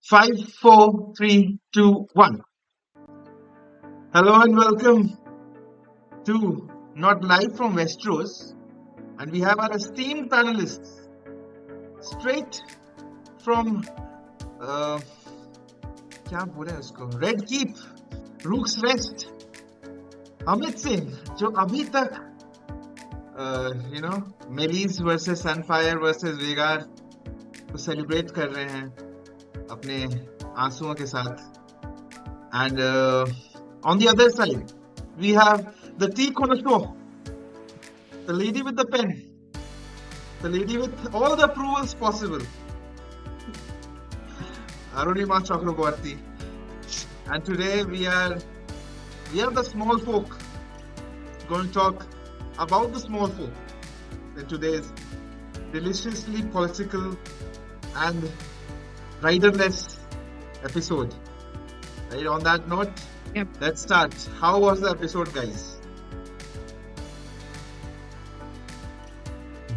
Five, four, three, two, one. Hello and welcome to Not Live from Westeros. And we have our esteemed panelists straight from क्या बोले उसको red keep rooks rest Amit Singh जो अभी तक मेलीज versus Sunfire versus वेगार को celebrate कर रहे हैं अपने आंसुओं के साथ and on the other side we have the tea connoisseur, the lady with the pen, the lady with all the approvals possible, Arunima Chakraborty. And today we are the small folk going to talk about the small folk in today's deliciously political and riderless episode. Right, on that note, Yep. Let's start. How was the episode, guys?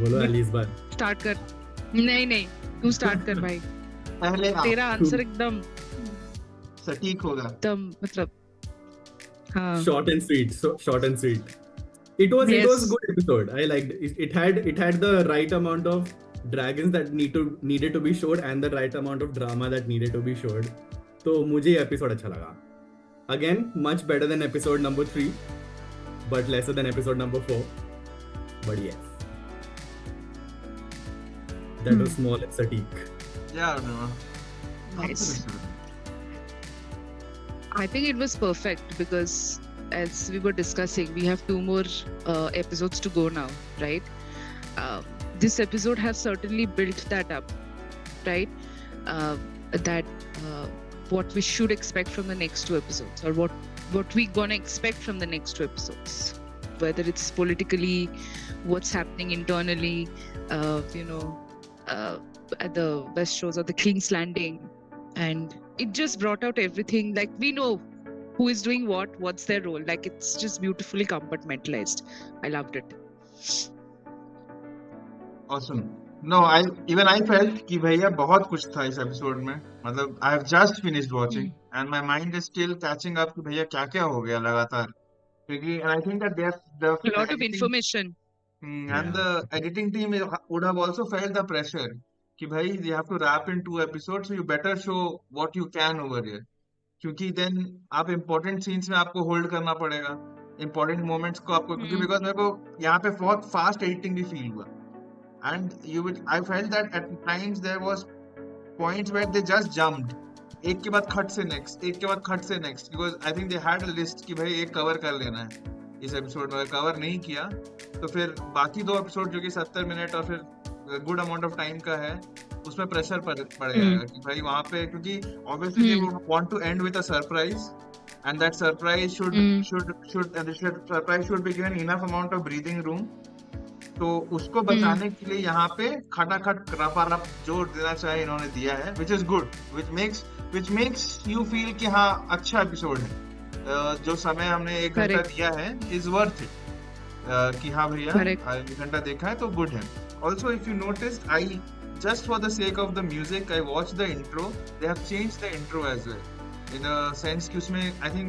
बोलो अली इस बार start कर। नहीं तू start कर भाई। पहले आप तेरा आंसर एकदम सटीक होगा। मतलब हाँ short and sweet. It was Yes. a good episode. I liked it. It had the right amount of dragons that needed to be showed and the right amount of drama that needed to be showed. तो मुझे ये episode अच्छा लगा. Again, much better than episode number 3, but lesser than episode number 4. But yes, that was small and Satiq. Yeah, no. Nice. I think it was perfect because as we were discussing, we have 2 more episodes to go now, right? This episode has certainly built that up, right? What we should expect from the next 2 episodes, or what we gonna expect from the next 2 episodes, whether it's politically, what's happening internally, at the Westeros or the King's Landing, and it just brought out everything. Like, we know who is doing what's their role. Like, it's just beautifully compartmentalized. I loved it. Awesome. No, I felt कि भैया बहुत कुछ था इस episode में. मतलब I have just finished watching and my mind is still catching up कि भैया क्या क्या हो गया लगातार. क्योंकि and I think that the A lot of editing- information. and the editing team would have also felt the pressure कि भाई you have to wrap in 2 episodes, so you better show what you can over here. क्योंकि then आप important scenes में आपको hold करना पड़ेगा, important moments को आपको, क्योंकि because मेरे को यहाँ पे बहुत fast editing भी feel हुआ. And I felt that at times there was points where they just jumped. एक के बाद खट से next, एक के बाद खट से next, because I think they had a list कि भाई एक cover कर लेना है इस एपिसोड में. अगर कवर नहीं किया तो फिर बाकी 2 एपिसोड जो कि 70 मिनट और फिर गुड अमाउंट ऑफ टाइम का है, उसमें प्रेशर पड़ जाएगा कि भाई वहाँ पे, क्योंकि obviously they want to end with a surprise and that surprise should be given enough amount of breathing room. तो उसको बचाने के लिए यहाँ पे खटाखट रपारप जोर देना चाहिए इन्होंने दिया है, which is good, which makes you feel कि हाँ अच्छा एपिसोड है. जो समय हमने 1 घंटा दिया है is worth it. कि हाँ भैया 1 घंटा देखा है तो good है. Also, if you noticed, I just for the sake of the music, I watched the intro. They have changed the intro as well, in a sense कि उसमें I mean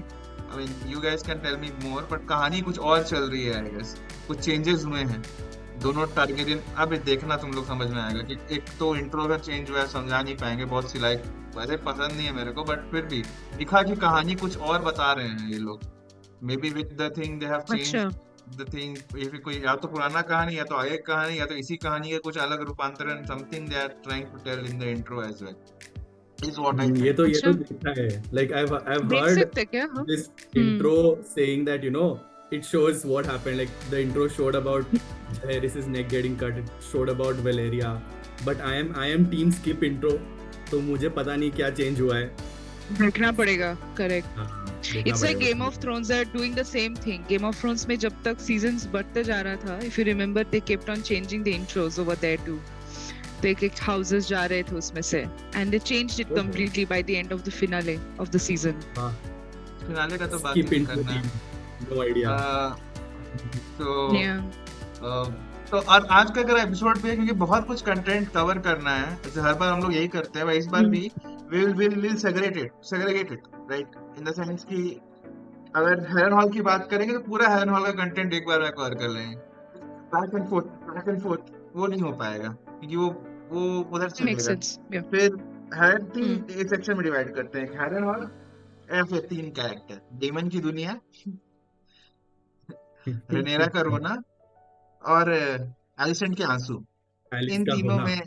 you guys can tell me more, but कहानी कुछ और चल रही है. I guess कुछ changes हुए हैं. दोनों टारगेरियन, अब देखना तुम लोग समझ में आएगा कि एक तो इंट्रो का चेंज हुआ है, समझा नहीं पाएंगे बहुत सी, लाइक वैसे पसंद नहीं है मेरे को, बट फिर भी दिखा कि कहानी कुछ और बता रहे हैं ये लोग. May be with the thing they have changed the thing, कोई या तो पुराना कहानी या तो आगे कहानी या तो इसी कहानी का कुछ अलग रूपांतरण, something they are trying to tell in the intro as well. Is what I think. ये तो दिखता है. Like I've देख heard सकते क्या हम? this intro saying that it shows what happened. Like the intro showed about Jaehaerys' neck getting cut. It showed about Valeria. But I am team skip intro. तो मुझे पता नहीं क्या change हुआ है. देखना पड़ेगा. Correct. देखना It's like पड़ेगा. Game of Thrones are doing the same thing. Game of Thrones में जब तक seasons बढ़ते जा रहा था, if you remember, they kept on changing the intros over there too. तो एक houses जा रहे थे उसमें से, and they changed it completely by the end of the finale of the season. हाँ. फिनाले का तो बात Skip नहीं intro. करना है. No idea. तो और आज का अगर एपिसोड पे, क्योंकि बहुत कुछ कंटेंट कवर करना है, जैसे हर बार हम लोग यही करते हैं, इस बार भी we'll segregate it, right? In the sense कि अगर हेलन हॉल की बात करेंगे तो पूरा हेलन हॉल का कंटेंट एक बार में कवर कर लेंगे। बैक एंड फोर्थ वो नहीं हो पाएगा क्योंकि वो उधर Makes चलेगा। sense. Yeah. फिर हेलन तीन सेक्शन में डिवाइड करते हैं, हेलन हॉल या फिर तीन कैरेक्टर, डेमन की दुनिया, रेनेरा का रोना और एलिसेंट के आंसू। एलिस इन का तीनों होना। में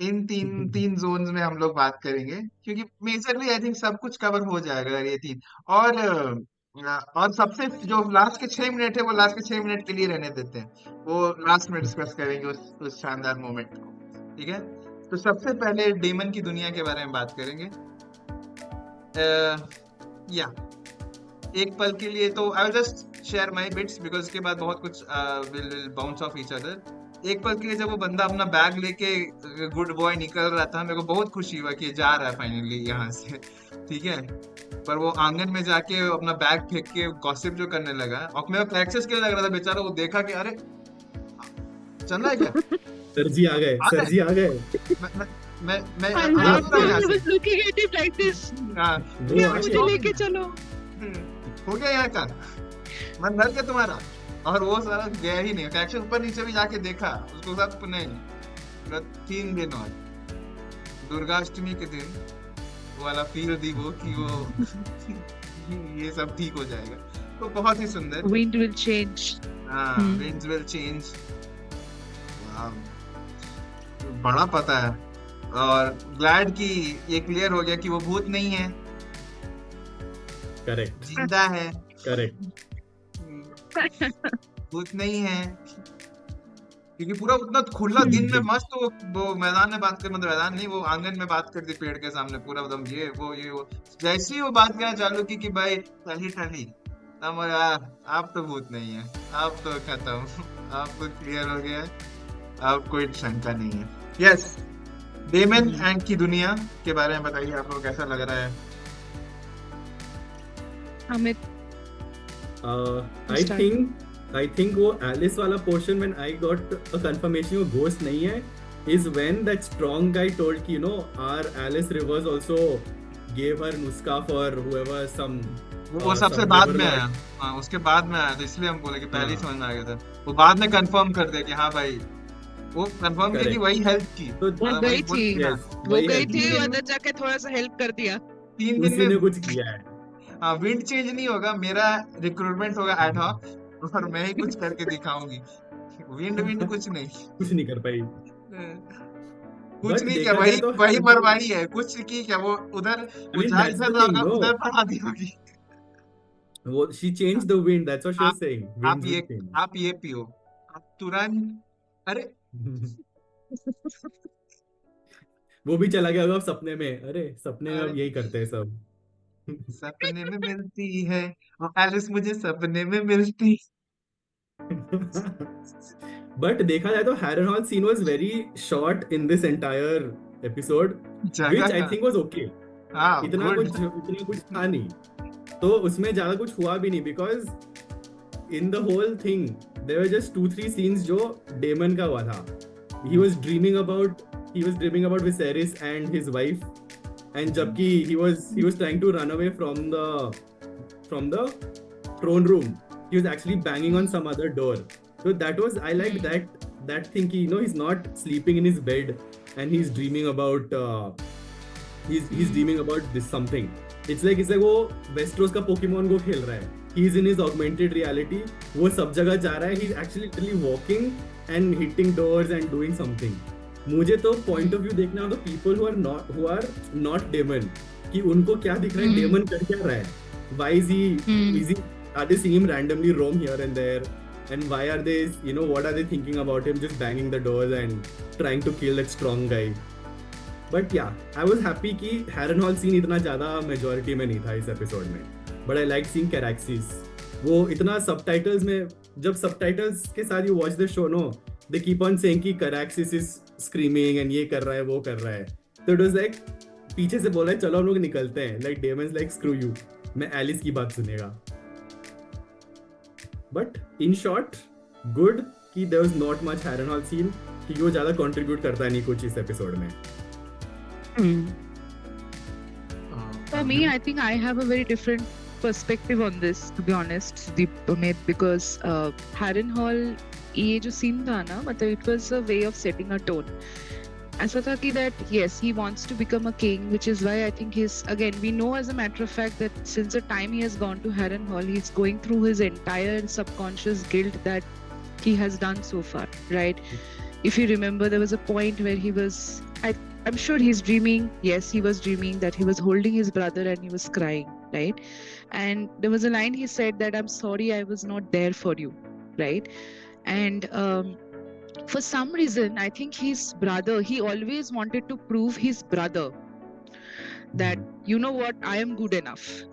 इन तीन जोन्स में हम लोग बात करेंगे क्योंकि मेजरली आई थिंक सब कुछ कवर हो जाएगा अगर ये तीन। और सबसे जो लास्ट के 6 मिनट है वो लास्ट के 6 मिनट के लिए रहने देते हैं, वो लास्ट में डिस्कस करेंगे उस शानदार मोमेंट को, ठीक है? तो सबसे पहले डेमन की दुनिया के बारे में बात करेंगे। या एक पल के लिए तो I will just share my bits because उसके बाद बहुत कुछ will bounce off each other. एक पल के लिए जब वो बंदा अपना बैग लेके गुड बॉय निकल रहा था, मेरे को बहुत खुशी हुआ कि ये जा रहा है फाइनली यहाँ से, ठीक है? पर वो आंगन में जाके अपना बैग फेंक के गॉसिप जो करने लगा, और मेरे को एक्सेस के लिए लग रहा था बेचारा, वो देखा कि अरे चल रहा है क्या, सर जी आ गए, सर जी आ गए। मैं I आ love रहा हूँ that यहाँ he से। was looking at him like this. हाँ, वो क्या आके- मुझे लेके चलो। हो गया यहाँ का मन भर के तुम्हारा, और वो सारा गया ही नहीं। एक्शन ऊपर नीचे भी जाके देखा, उसको सब नहीं। 3 दिन और दुर्गाष्टमी के दिन वो वाला फील दी वो कि वो ये सब ठीक हो जाएगा, तो बहुत ही सुंदर। Wind will change. हाँ, winds will change। बड़ा पता है, और ग्लैड कि ये क्लियर हो गया कि वो भूत नहीं है, करेक्ट जिंदा है, करेक्ट। भूत नहीं है, क्योंकि पूरा उतना खुला दिन में मस्त वो मैदान में बात कर, मतलब मैदान नहीं, वो आंगन में बात करती पेड़ के सामने, पूरा एकदम ये वो जैसे ही वो बात करना चालू की कि भाई टली आप तो भूत नहीं है, आप तो खत्म, आप तो क्लियर हो गया, आप कोई शंका नहीं है। यस, डेमन एंड की दुनिया के बारे में बताइए, आप लोग कैसा लग रहा है? Amit, I think वो एलिस वाला portion when I got a confirmation वो घोस्ट नहीं है is when that strong guy told कि you know our Alice Rivers also gave her नुस्खा for whoever some वो सबसे some बाद river में lord। आया। हाँ, उसके बाद में आया, तो इसलिए हम बोले कि पहले ही हाँ। समझ में आ गया था। वो बाद में कंफर्म कर दिया कि हाँ भाई, वो कंफर्म किया कि Correct। वही हेल्प की। तो वो हाँ, गई वही थी। हाँ, yes, वो वही गई help थी, की। अंदर जाके थोड़ा सा हेल्प कर दिया। 3 दिन उसी ने में कुछ किया है। हाँ, विंड चेंज नहीं होगा, मेरा रिक्रूटमेंट होगा एड हॉक, और मैं ही कुछ करके दिखाऊंगी। विंड कुछ नहीं, कुछ नहीं कर पाई। कुछ But नहीं देखा किया, जाए तो वही Hannibal- मरवाई है, कुछ की क्या, वो उधर I वो mean, जहाँ that's इधर the thing, होगा no? उधर बढ़ा दी होगी। वो she changed the wind, that's what she was saying. आप Winds ये will change. आप ये पियो, आप तुरंत, अरे वो भी चला गया होगा सपने में, अरे सपने में अब अरे यही करते हैं सब। सपने में मिलती है, और एलिस मुझे सपने में मिलती। बट देखा जाए तो Harrenhal scene was very short in this entire episode, जगह व्हिच आई का थिंक वाज ओके। हाँ, इतना गुड। कुछ था नहीं, तो उसमें ज्यादा कुछ हुआ भी नहीं, because in the whole thing there were just 2-3 scenes जो डेमन का हुआ था। he was dreaming about Viserys and his wife, and जबकि he was trying to run away from the throne room, he was actually banging on some other door. So that was, I liked that thing कि, you know, he's not sleeping in his bed and he's dreaming about he's dreaming about this something. It's like वो Westeros का Pokemon Go खेल रहा है, he's in his augmented reality, वो सब जगह जा रहा है, he's actually literally walking and hitting doors and doing something. मुझे तो point of view देखना होगा people who are not Daemon, कि उनको क्या दिख रहा है, Daemon कर क्या रहा है, why is he are they seeing him randomly roam here and there, and why are they, you know, what are they thinking about him just banging the doors and trying to kill that strong guy. But yeah, I was happy कि Harrenhal Hall scene इतना ज़्यादा majority में नहीं था इस episode में, but I liked seeing Caraxes. वो इतना subtitles में, जब subtitles के साथ you watch the show, no, they keep on saying कि Caraxes is screaming and ये कर रहा है, वो कर रहा है, तो it was like पीछे से बोल रहा है चलो हम लोग निकलते हैं, like Daemon's like screw you, मैं Alice की बात सुनेगा. But in short, good कि there was not much Harrenhal scene, कि वो ज़्यादा contribute करता नहीं कुछ इस episode में. Hmm. For me, Arjun? I think I have a very different perspective on this, to be honest, Amit, because Harrenhal, ये जो scene था ना, मतलब it was a way of setting a tone. ऐसा था कि that yes, he wants to become a king, which is why I think he's, again, we know as a matter of fact that since the time he has gone to Harrenhal, he's going through his entire subconscious guilt that he has done so far, right? If you remember, there was a point where he was, I'm sure he's dreaming. Yes, he was dreaming that he was holding his brother and he was crying, right? And there was a line he said that I'm sorry I was not there for you, right? And for some reason, I think his brother, he always wanted to prove his brother that, you know what, I am good enough.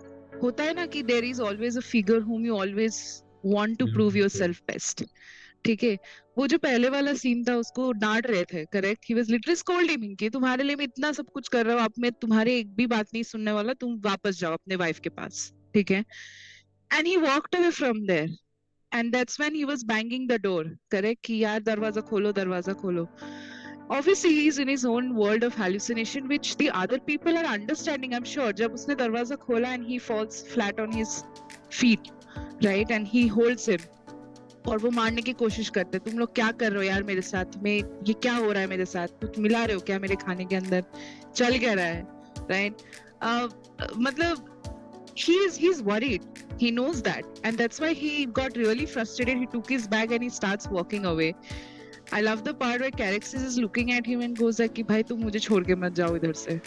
होता है ना कि there is always a figure whom you always want to prove yourself best. ठीक है, वो जो पहले वाला सीन था उसको डांट रहे थे, correct? He was literally scolding him कि तुम्हारे लिए मैं इतना सब कुछ कर रहा हूँ, अब मैं तुम्हारे एक भी बात नहीं सुनने वाला, तुम वापस जाओ अपने वाइफ के पास, ठीक है? And he walked away from there, and that's when he was banging the door, correct? कि यार दरवाजा खोलो, दरवाजा खोलो. Obviously he is in his own world of hallucination, which the other people are understanding, I'm sure. जब उसने दरवाजा खोला and he falls flat on his feet, right? And he holds him. और वो मारने की कोशिश करते, तुम लोग क्या कर रहे हो यार मेरे साथ में, ये क्या हो रहा है मेरे साथ, कुछ मिला रहे हो क्या मेरे खाने के अंदर, चल क्या रहा है, राइट? मतलब he's worried, he knows that, and that's why he got really frustrated. He took his bag and he starts walking away. I love the part where Caraxes is looking at him and goes like कि भाई तुम मुझे छोड़ के मत जाओ इधर से.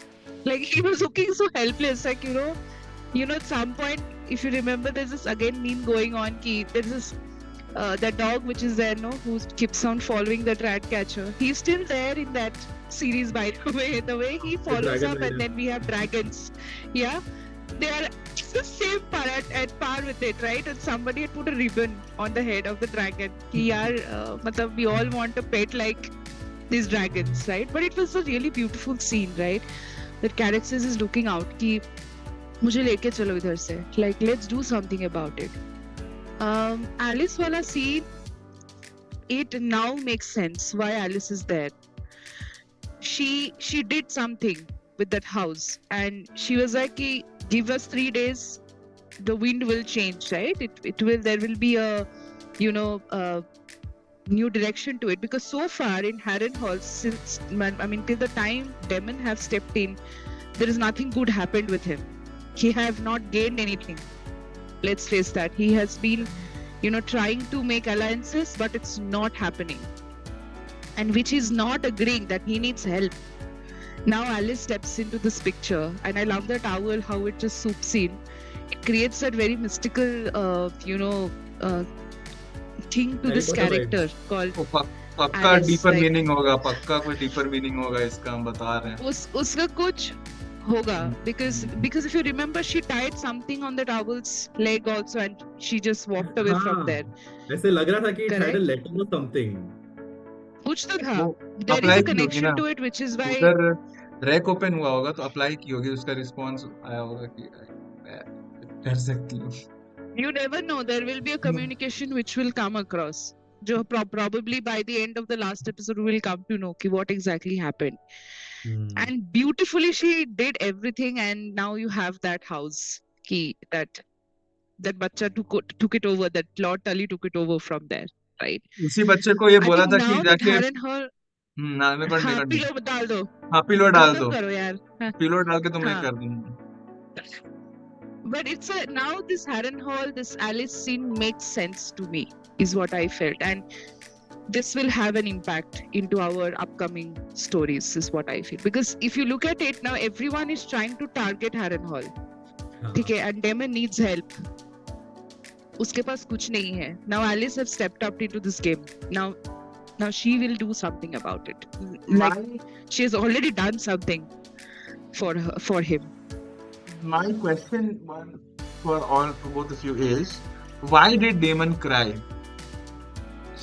Like he was looking so helpless, like you know at some point, if you remember, there's this again meme going on कि there's this that dog which is there, no, who keeps on following the rat catcher. He's still there in that series, by the way he follows up, and then we have dragons. Yeah, they are the same par at par with it, right? And somebody had put a ribbon on the head of the dragon. Ki yaar, matlab we all want a pet like these dragons, right? But it was a really beautiful scene, right? That Caraxes is looking out ki mujhe leke chalo idhar se, like let's do something about it. Alice wala scene, it now makes sense why Alice is there. She did something with that house, and she was like, give us 3 days, the wind will change, right? It will, there will be a new direction to it, because so far in Harrenhal, since till the time Daemon have stepped in, there is nothing good happened with him. He have not gained anything. Let's face that. He has been, trying to make alliances, but it's not happening. And which is not agreeing that he needs help. Now Alice steps into this picture, and I love that owl, how it just swoops in. It creates that very mystical, thing to this character called पक्का deeper meaning होगा, पक्का कोई deeper meaning होगा इसका, हम बता रहे हैं. उसका कुछ होगा, because if you remember, she tied something on that owl's leg also, and she just walked away from there. ऐसे लग रहा था कि it had a letter or something. कुछ तो था. There is a connection to it, which is why उधर rack open हुआ होगा तो अप्लाई की होगी, उसका रिस्पांस आया होगा कि कर सकती हूँ. You never know, there will be a communication which will come across, जो probably by the end of the last episode we will come to know what exactly happened. And beautifully she did everything, and now you have that house key, that बच्चा took it over, that Lord Tully took it over from there, right? उसी बच्चे को ये बोला था कि जाके pillow डाल दो. हाँ, पिलो डाल दो, करो यार, पिलो डाल के तो मैं कर दूंगा. But it's now this Harrenhal, this Alice scene makes sense to me, is what I felt, and this will have an impact into our upcoming stories, is what I feel. Because if you look at it now, everyone is trying to target Harrenhal, okay, and Daemon needs help. उसके पास कुछ नहीं है. Now Alice has stepped up into this game. Now she will do something about it. Like she has already done something for him. My question for both of you is, why did Daemon cry?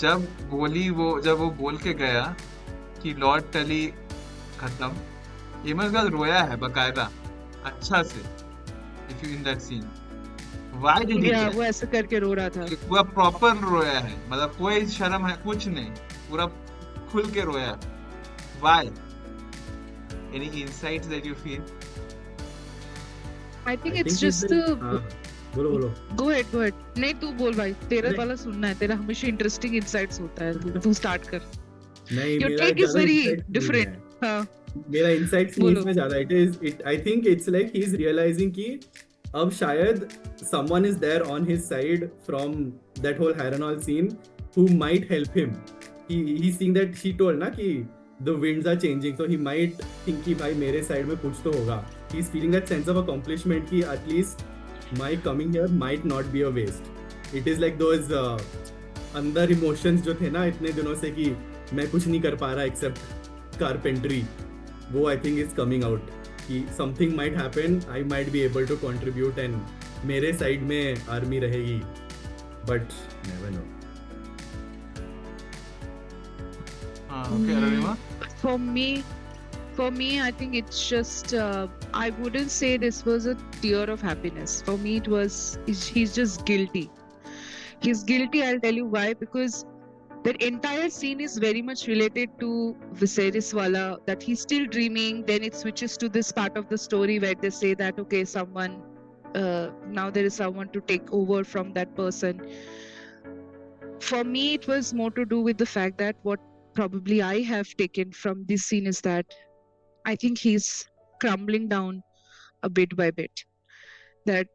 जब वो बोल के गया कि Lord टली खत्म, Daemon का रोया है बकायदा अच्छा से. If you in that scene, why did he? वो ऐसे करके रो रहा था. पूरा प्रॉपर रोया है, मतलब कोई शर्म है कुछ नहीं, पूरा खुल के रोया. Why? Any insights that you feel? I think I it's think he's just like, the बोलो बोलो. go ahead. नहीं तू बोल भाई, तेरा नहीं. वाला सुनना है, तेरा हमेशा इंटरेस्टिंग इंसाइट्स होता है, तू स्टार्ट कर. नहीं, Your मेरा take is ज्यादा very insights नहीं different. है. हाँ, मेरा insights नहीं बोलो. इसमें ज्यादा. I think it's like he's realizing कि अब शायद someone is there on his side from that whole Harrenhal scene who might help him. He's seeing that she told ना कि the winds are changing, so he might think कि भाई मेरे side में कुछ तो होगा. He's feeling that sense of accomplishment कि at least my coming here might not be a waste. It is like those अंदर emotions जो थे ना इतने दिनों से कि मैं कुछ नहीं कर पा रहा except carpentry, वो I think is coming out कि something might happen, I might be able to contribute and मेरे side में army रहेगी, but never know. Okay, Arunima? For me, I think it's just I wouldn't say this was a tear of happiness. For me, he's just guilty. He's guilty. I'll tell you why. Because that entire scene is very much related to Viserys wala, that he's still dreaming. Then it switches to this part of the story where they say that okay, someone now there is someone to take over from that person. For me, it was more to do with the fact that what probably I have taken from this scene is that I think he's crumbling down a bit by bit. That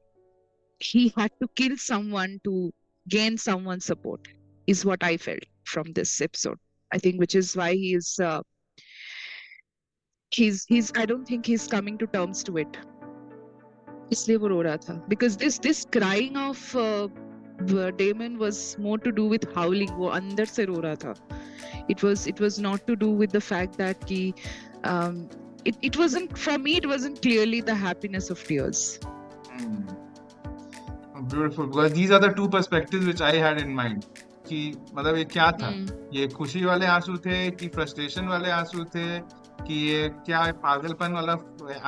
he had to kill someone to gain someone's support is what I felt from this episode. I think which is why he's I don't think he's coming to terms to it. इसलिए वो रो रहा था because this crying of Daemon was more to do with howling. वो अंदर से रो रहा था. It was not to do with the fact that he it wasn't, for me it wasn't clearly the happiness of tears. Beautiful, because these are the two perspectives which I had in mind कि मतलब ये क्या था, ये खुशी वाले आंसू थे कि फ्रस्ट्रेशन वाले आंसू थे कि ये क्या पागलपन वाला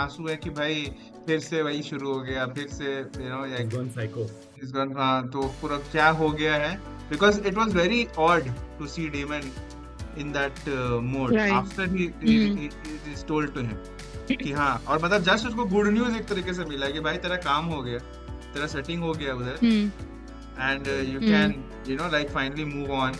आंसू है कि भाई फिर से वही शुरू हो गया, फिर से He's gone psycho. he's gone, हाँ, तो पूरा क्या हो गया है. Because it was very odd to see Daemon in that mode Right. after he is told to him कि हाँ, और मतलब जस्ट उसको गुड न्यूज एक तरीके से मिला कि भाई तेरा काम हो गया, तेरा सेटिंग हो गया उधर, and you can like finally move on.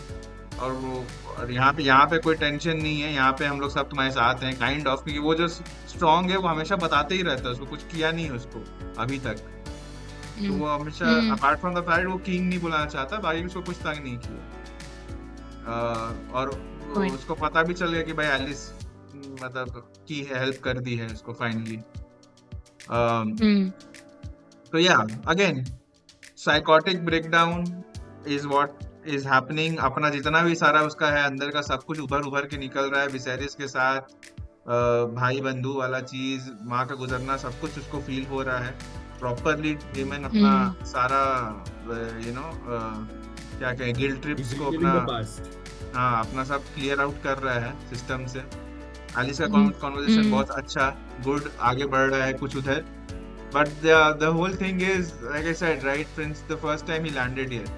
और यहाँ पे कोई टेंशन नहीं है, यहाँ पे हम लोग सब तुम्हारे साथ हैं काइंड ऑफ, क्योंकि वो जो स्ट्रांग है वो हमेशा बताते ही रहता है, उसको कुछ किया नहीं है उसको अभी तक. तो वो हमेशा अपार्ट फ्रॉम द फैक्ट वो किंग नहीं बुलाना चाहता, बाकी उसको कुछ तंग नहीं किया. और उसको पता भी चल गया कि भाई एलिस मतलब की हेल्प कर दी है उसको फाइनली. तो या again psychotic breakdown is what is happening. अपना जितना भी सारा उसका है अंदर का सब कुछ उभर के निकल रहा है विसेरिस के साथ. भाई बंधु वाला चीज, माँ का गुजरना, सब कुछ उसको फील हो रहा है प्रॉपरली. डेमन अपना सारा क्या कहें गिल्ट ट्रिप्स को अपना सब क्लियर आउट कर रहा है सिस्टम से. एलिस का कॉन्वर्सेशन बहुत अच्छा, गुड, आगे बढ़ रहा है कुछ उधर. But the whole thing is, like I said, right, Prince, the first time he landed here,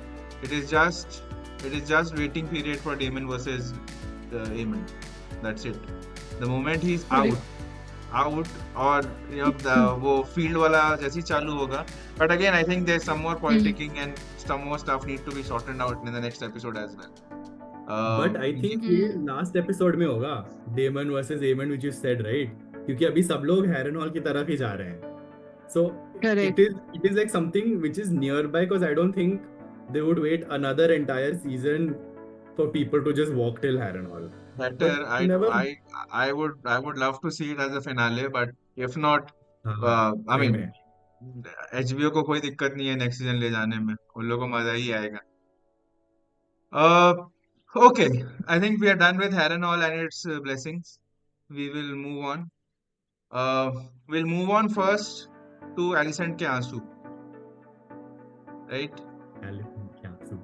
it is just waiting period for Daemon versus Aemon. That's it. The moment he's out और वो field वाला जैसे ही चालू होगा. But again, I think there's some more politicking and some more stuff need to be sorted out in the next episode as well. But I think ये last episode में होगा Daemon versus Aemon, which you said, right? क्योंकि अभी सब लोग Harrenhal की तरफ ही जा रहे हैं. So it is like something which is nearby, because I don't think they would wait another entire season for people to just walk till Harrenhal. Better, I would love to see it as a finale, but if not, I mean, HBO को कोई दिक्कत नहीं है next season ले जाने में, उन लोगों को मजा ही आएगा. Okay, I think we are done with Harrenhal and its blessings. We will move on. We'll move on first to Alicent के आंसू, right? Alicent के आंसू.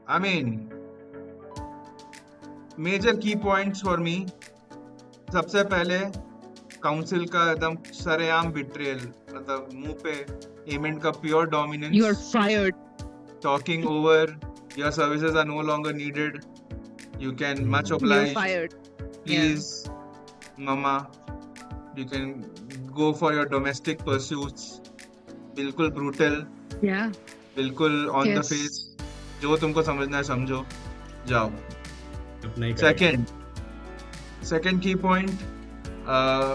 I mean, major key points for me. सबसे पहले काउंसिल का एकदम सरेआम betrayal, मतलब मुंह पे एमेंट का pure dominance. You are fired. Talking over, your services are no longer needed. You can much oblige. You're fired. Please mama. You can go for your domestic pursuits. बिल्कुल brutal, Yeah. बिल्कुल on the Yes. face. जो तुमको समझना है समझो, जाओ. अपना ही करेगा। Second key point, uh,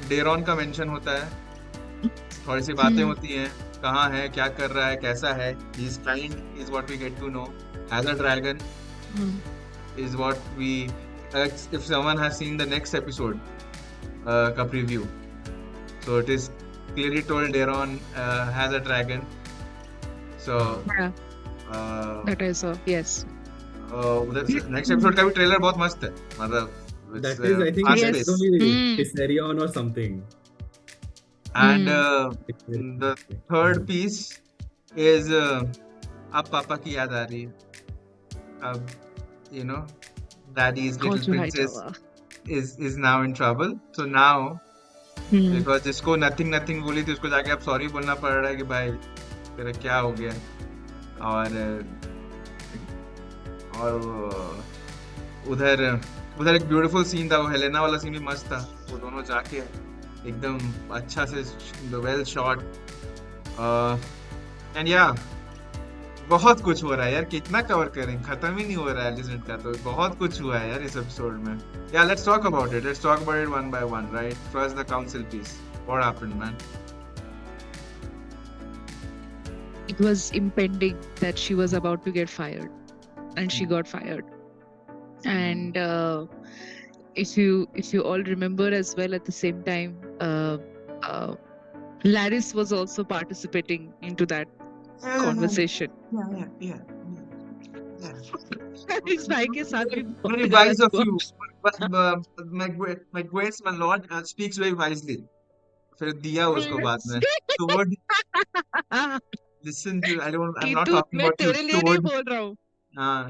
डेरॉन का मेंशन होता है, थोड़ी सी बातें होती हैं, कहाँ है, क्या कर रहा है, कैसा है. He is kind is what we get to know. As a dragon is what we if someone has seen the next episode ka preview, so it is clearly told Daeron has a dragon. So Yeah. That is yes. the next episode का भी trailer बहुत मस्त है, मतलब That is, I think, Yes. that's only Viserion or something. and the third piece is अब पापा की याद आ रही है, अब you know daddy's How little to hide princess our- is now in trouble. So now because जिसको nothing nothing बोली थी उसको जाके अब सॉरी बोलना पड़ रहा है कि भाई तेरा क्या हो गया. और उधर उधर एक ब्यूटीफुल सीन था, वो हेलेना वाला सीन भी मस्त था. वो दोनों जाके एकदम अच्छा से वेल शॉट. एंड या बहुत कुछ हो रहा है यार, कितना कवर करें, खत्म ही नहीं हो रहा है एलिसेंट का. तो बहुत कुछ हुआ है यार इस एपिसोड में. Yeah, let's talk about it. Let's talk about it one by one, right? First, the council piece. What happened, man? It was impending that she was about to get fired, and she got fired. And if you all remember as well, at the same time, Laris was also participating into that conversation. Yeah. इस भाई के साथ भी Very wise of you. Maguire's my lord speaks very wisely. फिर दिया उसको बाद में. Toad, listen to. I'm not talking मैं about you. तेरे लिए नहीं Toad. बोल रहा हूँ. हाँ.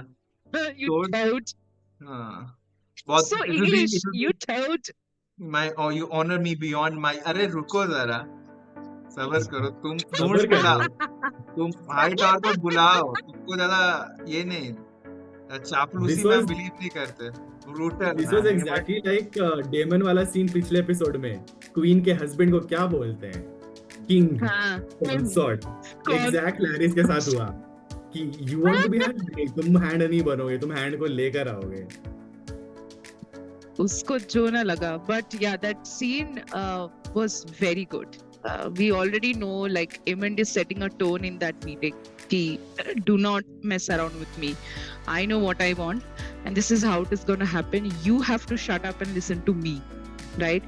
You Toad. toad. हाँ. बहुत. So it will be- English. it will be- You toad. you honor me beyond my. अरे रुको जरा. सबर करो. तुम सबर ढूंढ के करो। लाओ. तुम हाई टावर पर बुलाओ. तुमको ज्यादा ये नहीं, चापलूसी This में was- बिलीव नहीं करते. Brutal, This man. was exactly like Daemon वाला सीन पिछले एपिसोड में. क्वीन के हस्बैंड को क्या बोलते हैं? किंग, हाँ. कंसॉर्ट. कौन- एग्जैक्ट लैरिस के साथ हुआ कि you want to be hand, तुम हैंड नहीं बनोगे, तुम हैंड को लेकर आओगे. उसको जो ना लगा. But yeah, that scene was very good. We already know, like, Aemond is setting a tone in that meeting. Ki, do not mess around with me. I know what I want, and this is how it is going to happen. You have to shut up and listen to me, right?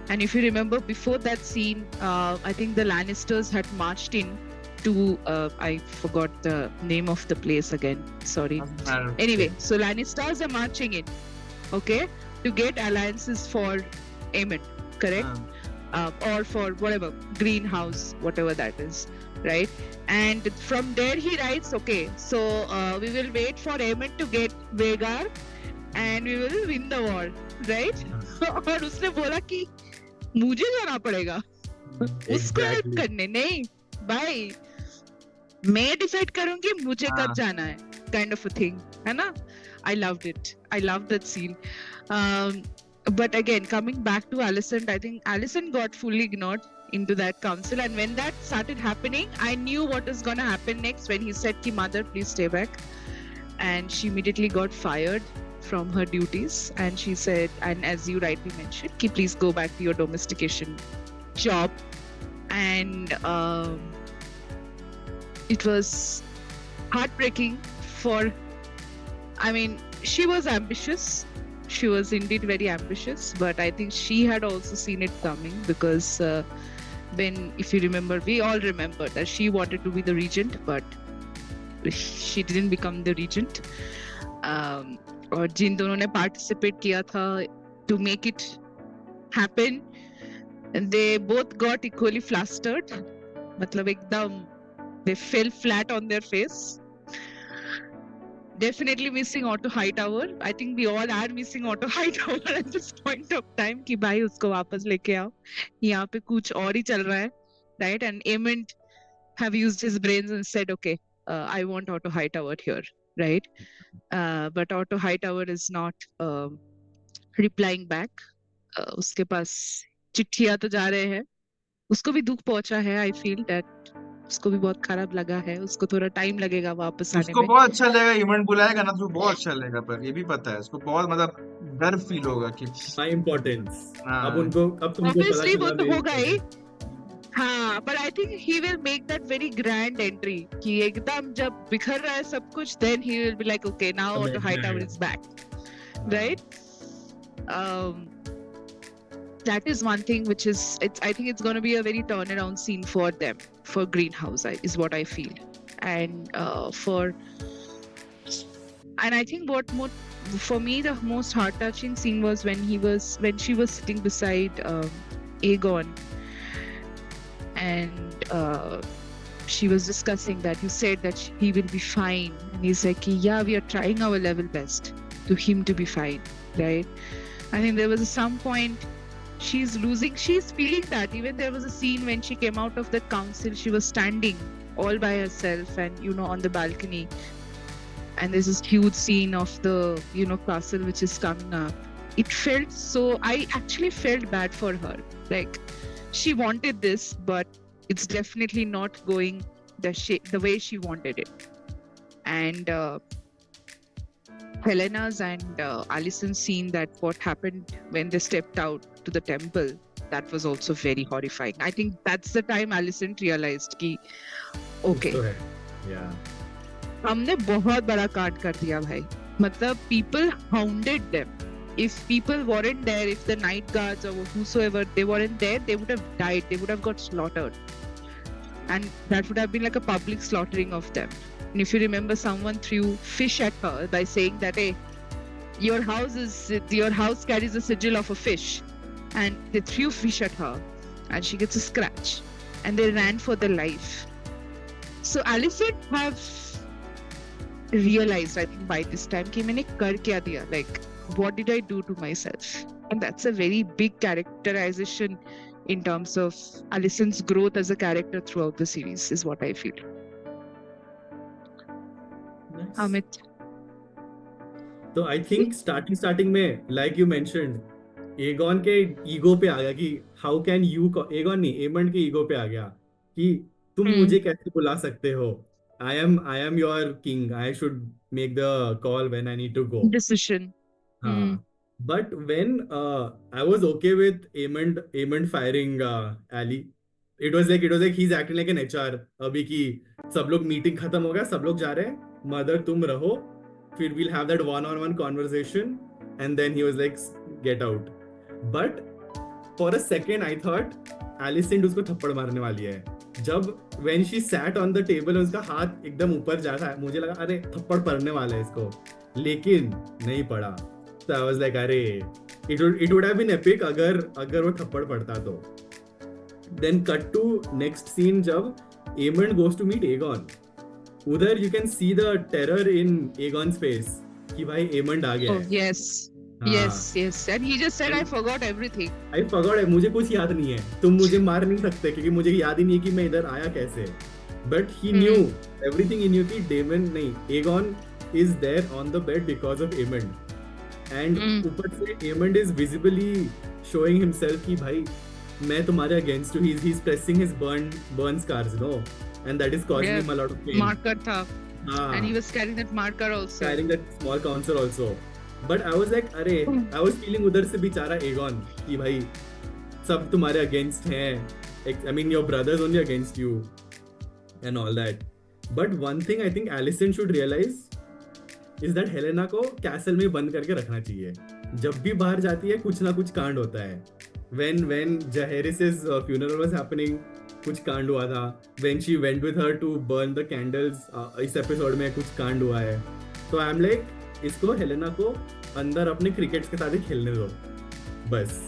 And if you remember, before that scene, I think the Lannisters had marched in to I forgot the name of the place again. Sorry. Doesn't matter. Anyway, so Lannisters are marching in, okay, to get alliances for Aemond, correct? Or for whatever, greenhouse, whatever that is, right? And from there he writes, okay, so we will wait for Aemond to get Vhagar and we will win the war, right? और उसने बोला कि मुझे जाना पड़ेगा उसको help Exactly. करने. नहीं भाई, मैं डिसाइड करूंगी मुझे कब हाँ. जाना है, काइंड ऑफ अ थिंग, है ना? I loved it. I loved that scene. But again, coming back to Alicent, I think Alicent got fully ignored into that council, and when that started happening, I knew what was going to happen next when he said ki mother, please stay back. And she immediately got fired from her duties, and she said, and as you rightly mentioned, ki please go back to your domestication job. And it was heartbreaking for, I mean, she was ambitious. She was indeed very ambitious, but I think she had also seen it coming, because when, if you remember, we all remember that she wanted to be the regent, but she didn't become the regent. और जिन दोनों ने participate किया था to make it happen, they both got equally flustered. मतलब एकदम they fell flat on their face. Definitely missing Otto Hightower. I think we all are missing Otto Hightower at this point of time कि भाई उसको वापस लेके आओ, यहाँ पे कुछ और ही चल रहा है, right? And Aemond have used his brains and said, okay, I want Otto Hightower here, right? But Otto Hightower is not replying back, उसके पास चिट्ठियां तो जा रहे हैं, उसको भी दुख पहुंचा है। आई फील दैट उसको भी बहुत खराब लगा है, उसको थोड़ा टाइम लगेगा वापस आने उसको में। बहुत अच्छा लगेगा, इवेंट बुलाएगा ना तो बहुत अच्छा लगेगा, पर ये भी पता है उसको बहुत मतलब डर फील होगा कि माई इम्पोर्टेंस, अब हाँ तुमको पता ऑब्वियसली वो चला तो मेरी होगा ही, importance। हाँ, but I think he will make that very grand entry कि एकदम जब बिखर रहा है सब कुछ, then he will be like, okay, now अब the Hightower मैं- is back, हाँ, right? Um, that is one thing which is, I think it's going to be a very turnaround scene for them, for Greenhouse, is what I feel, and I think what more, for me the most heart touching scene was when she was sitting beside Aegon, and she was discussing that you said that he will be fine, and he's like, yeah, we are trying our level best to him to be fine, right? I think there was some point she's feeling that. Even there was a scene when she came out of the council, she was standing all by herself and on the balcony, and there's this huge scene of the castle which is coming up. It felt so, I actually felt bad for her, like she wanted this, but it's definitely not going the way she wanted it. And Helena's and Alicent's scene, that what happened when they stepped out to the temple, that was also very horrifying. I think that's the time Alicent realized कि okay, कुछ तो है, yeah, हमने बहुत बड़ा कांड कर दिया भाई. मतलब people hounded them. If people weren't there, if the night guards or whosoever, they weren't there, they would have died. They would have got slaughtered. And that would have been like a public slaughtering of them. And if you remember, someone threw fish at her by saying that, hey, your house carries a sigil of a fish. And they threw fish at her and she gets a scratch. And they ran for their life. So Alicent have realized, I think by this time, कि मैंने कर क्या दिया? Like, what did I do to myself? And that's a very big characterization in terms of Alicent's growth as a character throughout the series, is what I feel. nice. Amit. तो I think starting में like you mentioned, Aegon के ego पे आ गया कि how can you, Aegon नहीं, Aemond के ego पे आ गया कि तुम मुझे कैसे बुला सकते हो, I am your king, I should make the call when I need to go. Decision. हाँ, but when I was okay with Aemond firing Ali, it was like he's acting like an HR अभी कि सब लोग meeting खत्म हो गया, सब लोग जा रहे हैं, मदर तुम रहो, फिर we'll have that one-on-one conversation, and then he was like get out. But for a second I thought Alicent उसको थप्पड़ मारने वाली है. जब when she sat on the table, उसका हाथ एकदम ऊपर जा रहा है, मुझे लगा अरे थप्पड़ पड़ने वाला है इसको, लेकिन नहीं पड़ा. So I was like, अरे it would have been epic अगर वो थप्पड़ पड़ता तो. Then cut to next scene जब Aemond goes to meet Aegon. उधर you can see the terror in Aegon's face कि भाई Aemond आ गया Oh, है. yes. हाँ. Yes. And he just said, I forgot everything. I forgot है, मुझे कुछ याद नहीं है, तुम मुझे मार नहीं सकते क्योंकि मुझे याद ही नहीं है कि मैं इधर आया कैसे. But he knew everything. He knew कि Daemon नहीं, Aegon is there on the bed because of Aemond. And ऊपर से Aemond is visibly showing himself कि भाई मैं तुम्हारे against हूँ. He's pressing his burn scars, and that is causing him a lot of pain. Marker था. हाँ. And he was carrying that marker also. Carrying that small council also. But I was like, अरे I was feeling उधर से बेचारा Aegon कि भाई सब तुम्हारे against हैं. I mean your brothers only against you and all that. But one thing I think Alicent should realize is that Helena को कैसल में बंद करके रखना चाहिए. जब भी बाहर जाती है कुछ ना कुछ कांड होता है. When Jaehaerys's funeral was happening, कुछ कांड हुआ था. When she went with her to burn the candles, इस एपिसोड में कुछ कांड हुआ है. तो आई एम लाइक, इसको हेलेना को अंदर अपने क्रिकेट्स के साथ ही खेलने दो बस,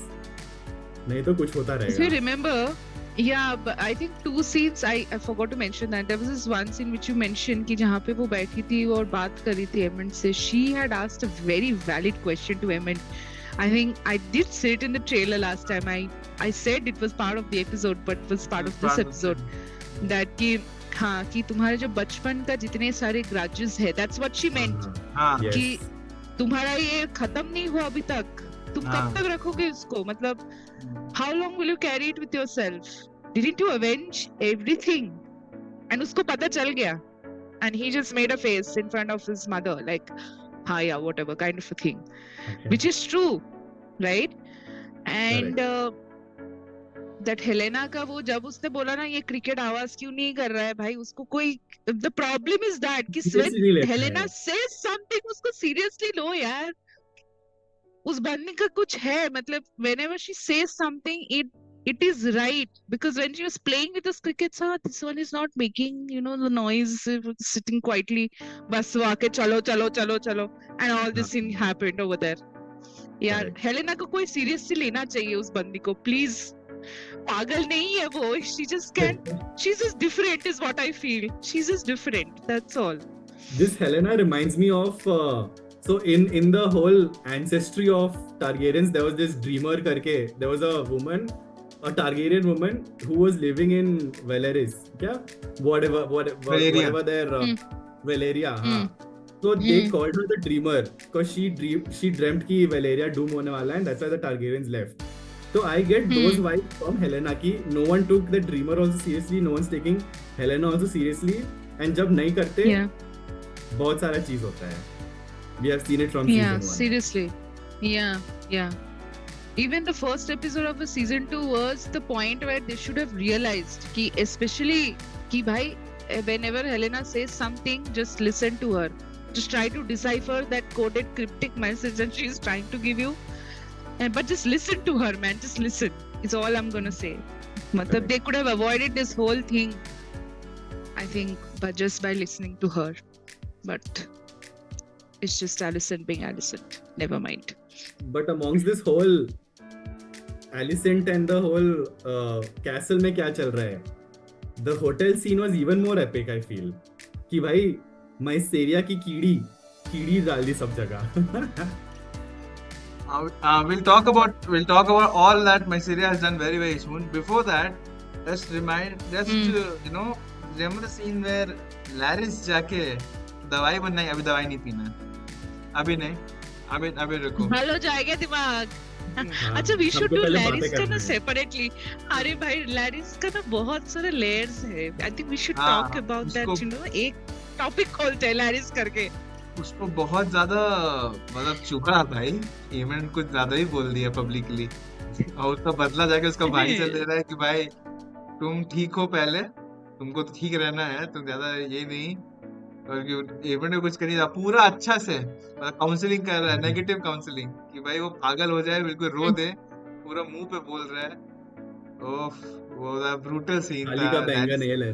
नहीं तो कुछ होता रहेगा. If you remember, yeah, but I think two scenes I forgot to mention that there was this one scene which you mentioned कि जहाँ पे वो बैठी थी और बात कर रही थी Aemond से. She had asked a very valid question to Aemond. I think I did say it in the trailer last time. I said it was part of the episode, but it was part of this episode. That कि हाँ कि तुम्हारे जो बचपन का जितने सारे grudges है, that's what she meant. हाँ Yes. कि तुम्हारा ये खत्म नहीं हुआ अभी तक, तुम हाँ। कब तक रखोगे उसको? मतलब how long will you carry it with yourself? Didn't you avenge everything? And उसको पता चल गया, and he just made a face in front of his mother like, हाँ yeah, whatever kind of a thing, Okay. which is true, right? And that Helena का वो जब उसने बोला ना ये क्रिकेट आवाज क्यों नहीं कर रहा है भाई, उसको कोई, the problem is that कि Seriously नहीं when लेता Helena है। says something उसको seriously लो यार, उस बंदी का कुछ है, मतलब whenever she says something it is right, because when she was playing with this cricket, this one is not making, you know, the noise, sitting quietly, बस वो आके चलो चलो चलो चलो, and all this thing happened over there. यार Correct. Helena को कोई सीरियसली लेना चाहिए उस बंदी को, प्लीज, पागल नहीं है वो, she just can't, she's just different is what I feel, she's just different, that's all. This Helena reminds me of so in the whole ancestry of Targaryens there was this dreamer करके, there was a woman, a Targaryen woman who was living in Velaris, क्या whatever their Valeria, हाँ. So they called her the dreamer because she dreamt कि Valeria doom होने वाला है, and that's why the Targaryens left. So I get those vibes from Helena कि no one took the dreamer also seriously, no one's taking Helena also seriously, and जब नहीं करते बहुत सारा चीज होता है. We have seen it from season 1. Seriously. Yeah. Even the first episode of the season 2 was the point where they should have realized कि especially कि भाई whenever Helena says something, just listen to her. Just try to decipher that coded cryptic message that she's trying to give you. But just listen to her, man. Just listen. It's all I'm gonna say. मतलब they could have avoided this whole thing, I think, but just by listening to her. But it's just Alicent being Alicent. Never mind. But amongst this whole Alicent and the whole castle में क्या चल रहा है? The hotel scene was even more epic, I feel. कि भाई Mysaria की कीड़ी डाल दी सब जगह. We'll talk about all that Mysaria has done very very soon. Before that, you know, remember the scene where Larys जाके दवाई बनाई, अभी दवाई नहीं पीना, अभी नहीं, अभी रुको, हल हो जाएगा दिमाग. अच्छा, we should do Larys का ना separately. अरे भाई Larys का ना बहुत सारे layers है. I think we should talk about that, you know, एक topic खोलते हैं Larys करके. उसको बहुत ज्यादा मतलब चुका भाई, इवेंट कुछ ज्यादा ही बोल दिया पब्लिकली, और उसका बदला जाके उसका भाई से ले रहा है कि भाई तुम ठीक हो, पहले तुमको तो ठीक रहना है, तुम ज्यादा ये नहीं, और इवेंट में कुछ करिए पूरा अच्छा से काउंसलिंग कर रहा है, नेगेटिव काउंसलिंग कि भाई वो पागल हो जाए, बिल्कुल रो दे, पूरा मुंह पे बोल रहा है. ओफ, वो ब्रूटल सीन था. का बैंगन है ले.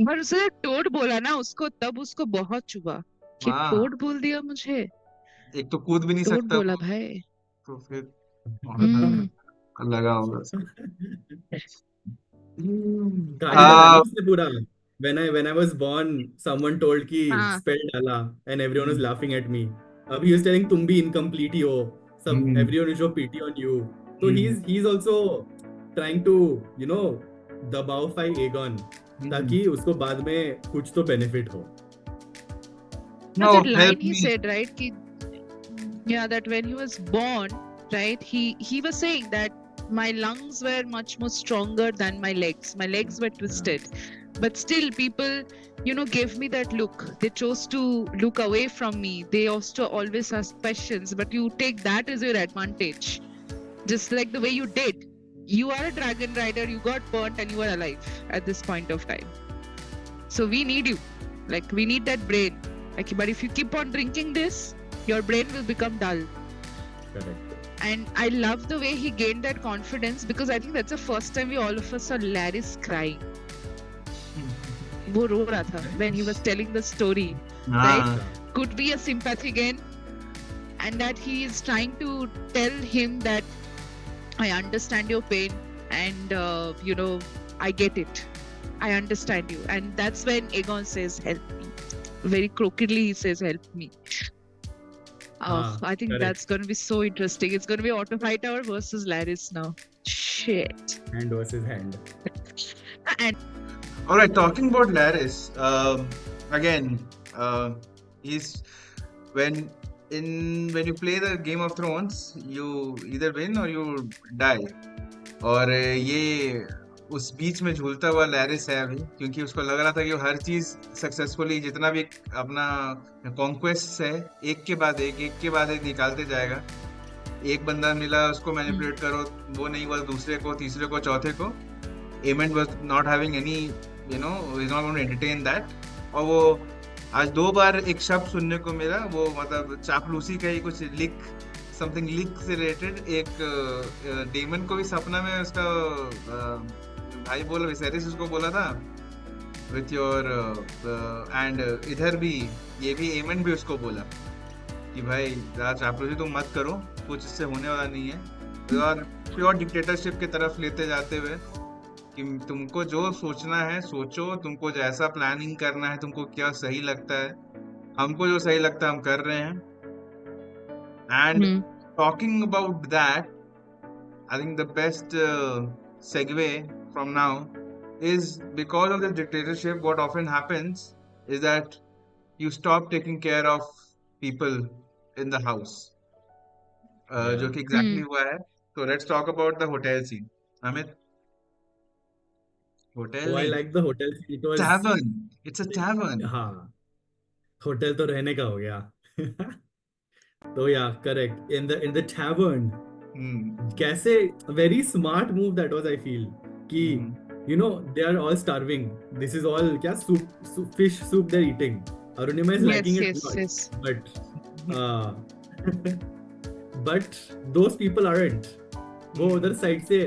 पर उसने टोड बोला ना उसको, तब उसको बहुत चुभा कि टोड बोल दिया मुझे. एक तो कूद भी नहीं सकता, टोड बोला भाई, तो फिर लगा होगा. पूरा when I was born, someone told कि spell डाला and everyone was laughing at me. Abhi he was telling तुम भी incomplete ही हो, everyone will show pity on you. So he's also trying to, you know, दबाओ Aegon ताकि उसको बाद में कुछ तो benefit हो. No, that line he said, right? That when he was born, right? He was saying that my lungs were much more stronger than my legs. My legs were twisted. But still people, you know, gave me that look. They chose to look away from me. They also always ask questions, but you take that as your advantage. Just like the way you did. You are a dragon rider, you got burnt and you are alive at this point of time. So we need you. Like, we need that brain. Like, but if you keep on drinking this, your brain will become dull. Correct. And I love the way he gained that confidence, because I think that's the first time we all of us saw Larys crying. वो रो रहा था when he was telling the story, right? Could be a sympathy again, and that he is trying to tell him that I understand your pain, and you know, I get it, I understand you. And that's when Aegon says help me, very crookedly he says help me. I think correct. That's going to be so interesting. It's going to be Otto Hightower versus Larys now. Shit. Hand versus hand. And all right, talking about Larys, again, he's when when you play the Game of Thrones, you either win or you die. और ये उस बीच में झूलता हुआ लैरिस है अभी, क्योंकि उसको लग रहा था कि वो हर चीज सक्सेसफुली जितना भी अपना कॉन्क्वेस्ट है एक के बाद एक निकालते जाएगा. एक बंदा मिला उसको मैनिपुलेट करो, वो नहीं हुआ दूसरे को, तीसरे को, चौथे को. एमेंट was not having any is not going to entertain that. और वो आज 2 बार एक शब्द सुनने को मिला, वो मतलब चापलूसी का ही कुछ समथिंग लीक से रिलेटेड. एक डेमन को भी सपना में उसका भाई बोला, विसेरिस उसको बोला था विथ योर एंड इधर भी ये भी एमन भी उसको बोला कि भाई ज़्यादा चापलूसी तुम मत करो, कुछ इससे होने वाला नहीं है. और प्योर डिक्टेटरशिप की तरफ लेते जाते हुए कि तुमको जो सोचना है सोचो, तुमको जैसा प्लानिंग करना है, तुमको क्या सही लगता है, हमको जो सही लगता है हम कर रहे हैं. And talking about that, I think the best segue from now is because of the dictatorship. What often happens is that you stop taking care of people in the house, जो कि exactly हुआ है. So let's talk about the hotel scene. Amit, hotel Oh, I नहीं, like the hotel scene. It was tavern. It's a tavern. हाँ, hotel तो रहने का हो गया. तो yeah, correct. In the tavern, कैसे very smart move that was, I feel कि you know they are all starving. This is all क्या soup fish soup they're eating. Arunima is liking it a lot, but those people aren't. वो उधर side से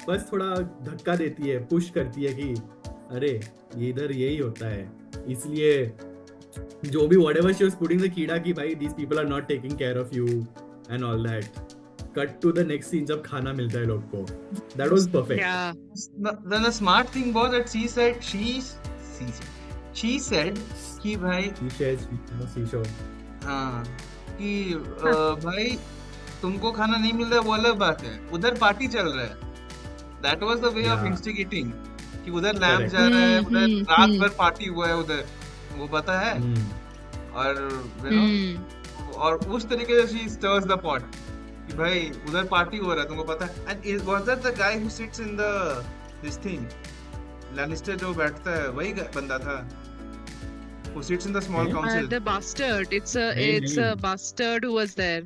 बस थोड़ा धक्का देती है, पुश करती है कि अरे ये इधर यही होता है, इसलिए जो भी whatever she was putting the कीड़ा कि भाई these people are not taking care of you and all that. Cut to the next scene जब खाना मिलता है लोग को. That was perfect. Yeah. Then the smart thing was that she said कि भाई हाँ कि भाई तुमको खाना नहीं मिल रहा है वो अलग बात है, उधर पार्टी चल रहा है. That was the way of instigating कि उधर लैम्प जा रहा है, उधर रात भर पार्टी हुआ है उधर, वो पता है. और और उस तरीके से she stirs the pot कि भाई उधर पार्टी हो रहा है, तुमको पता है. And was that the guy who sits in the this thing, Lannister जो बैठता है वही बंदा था who sits in the small council? The bastard. It's a bastard who was there.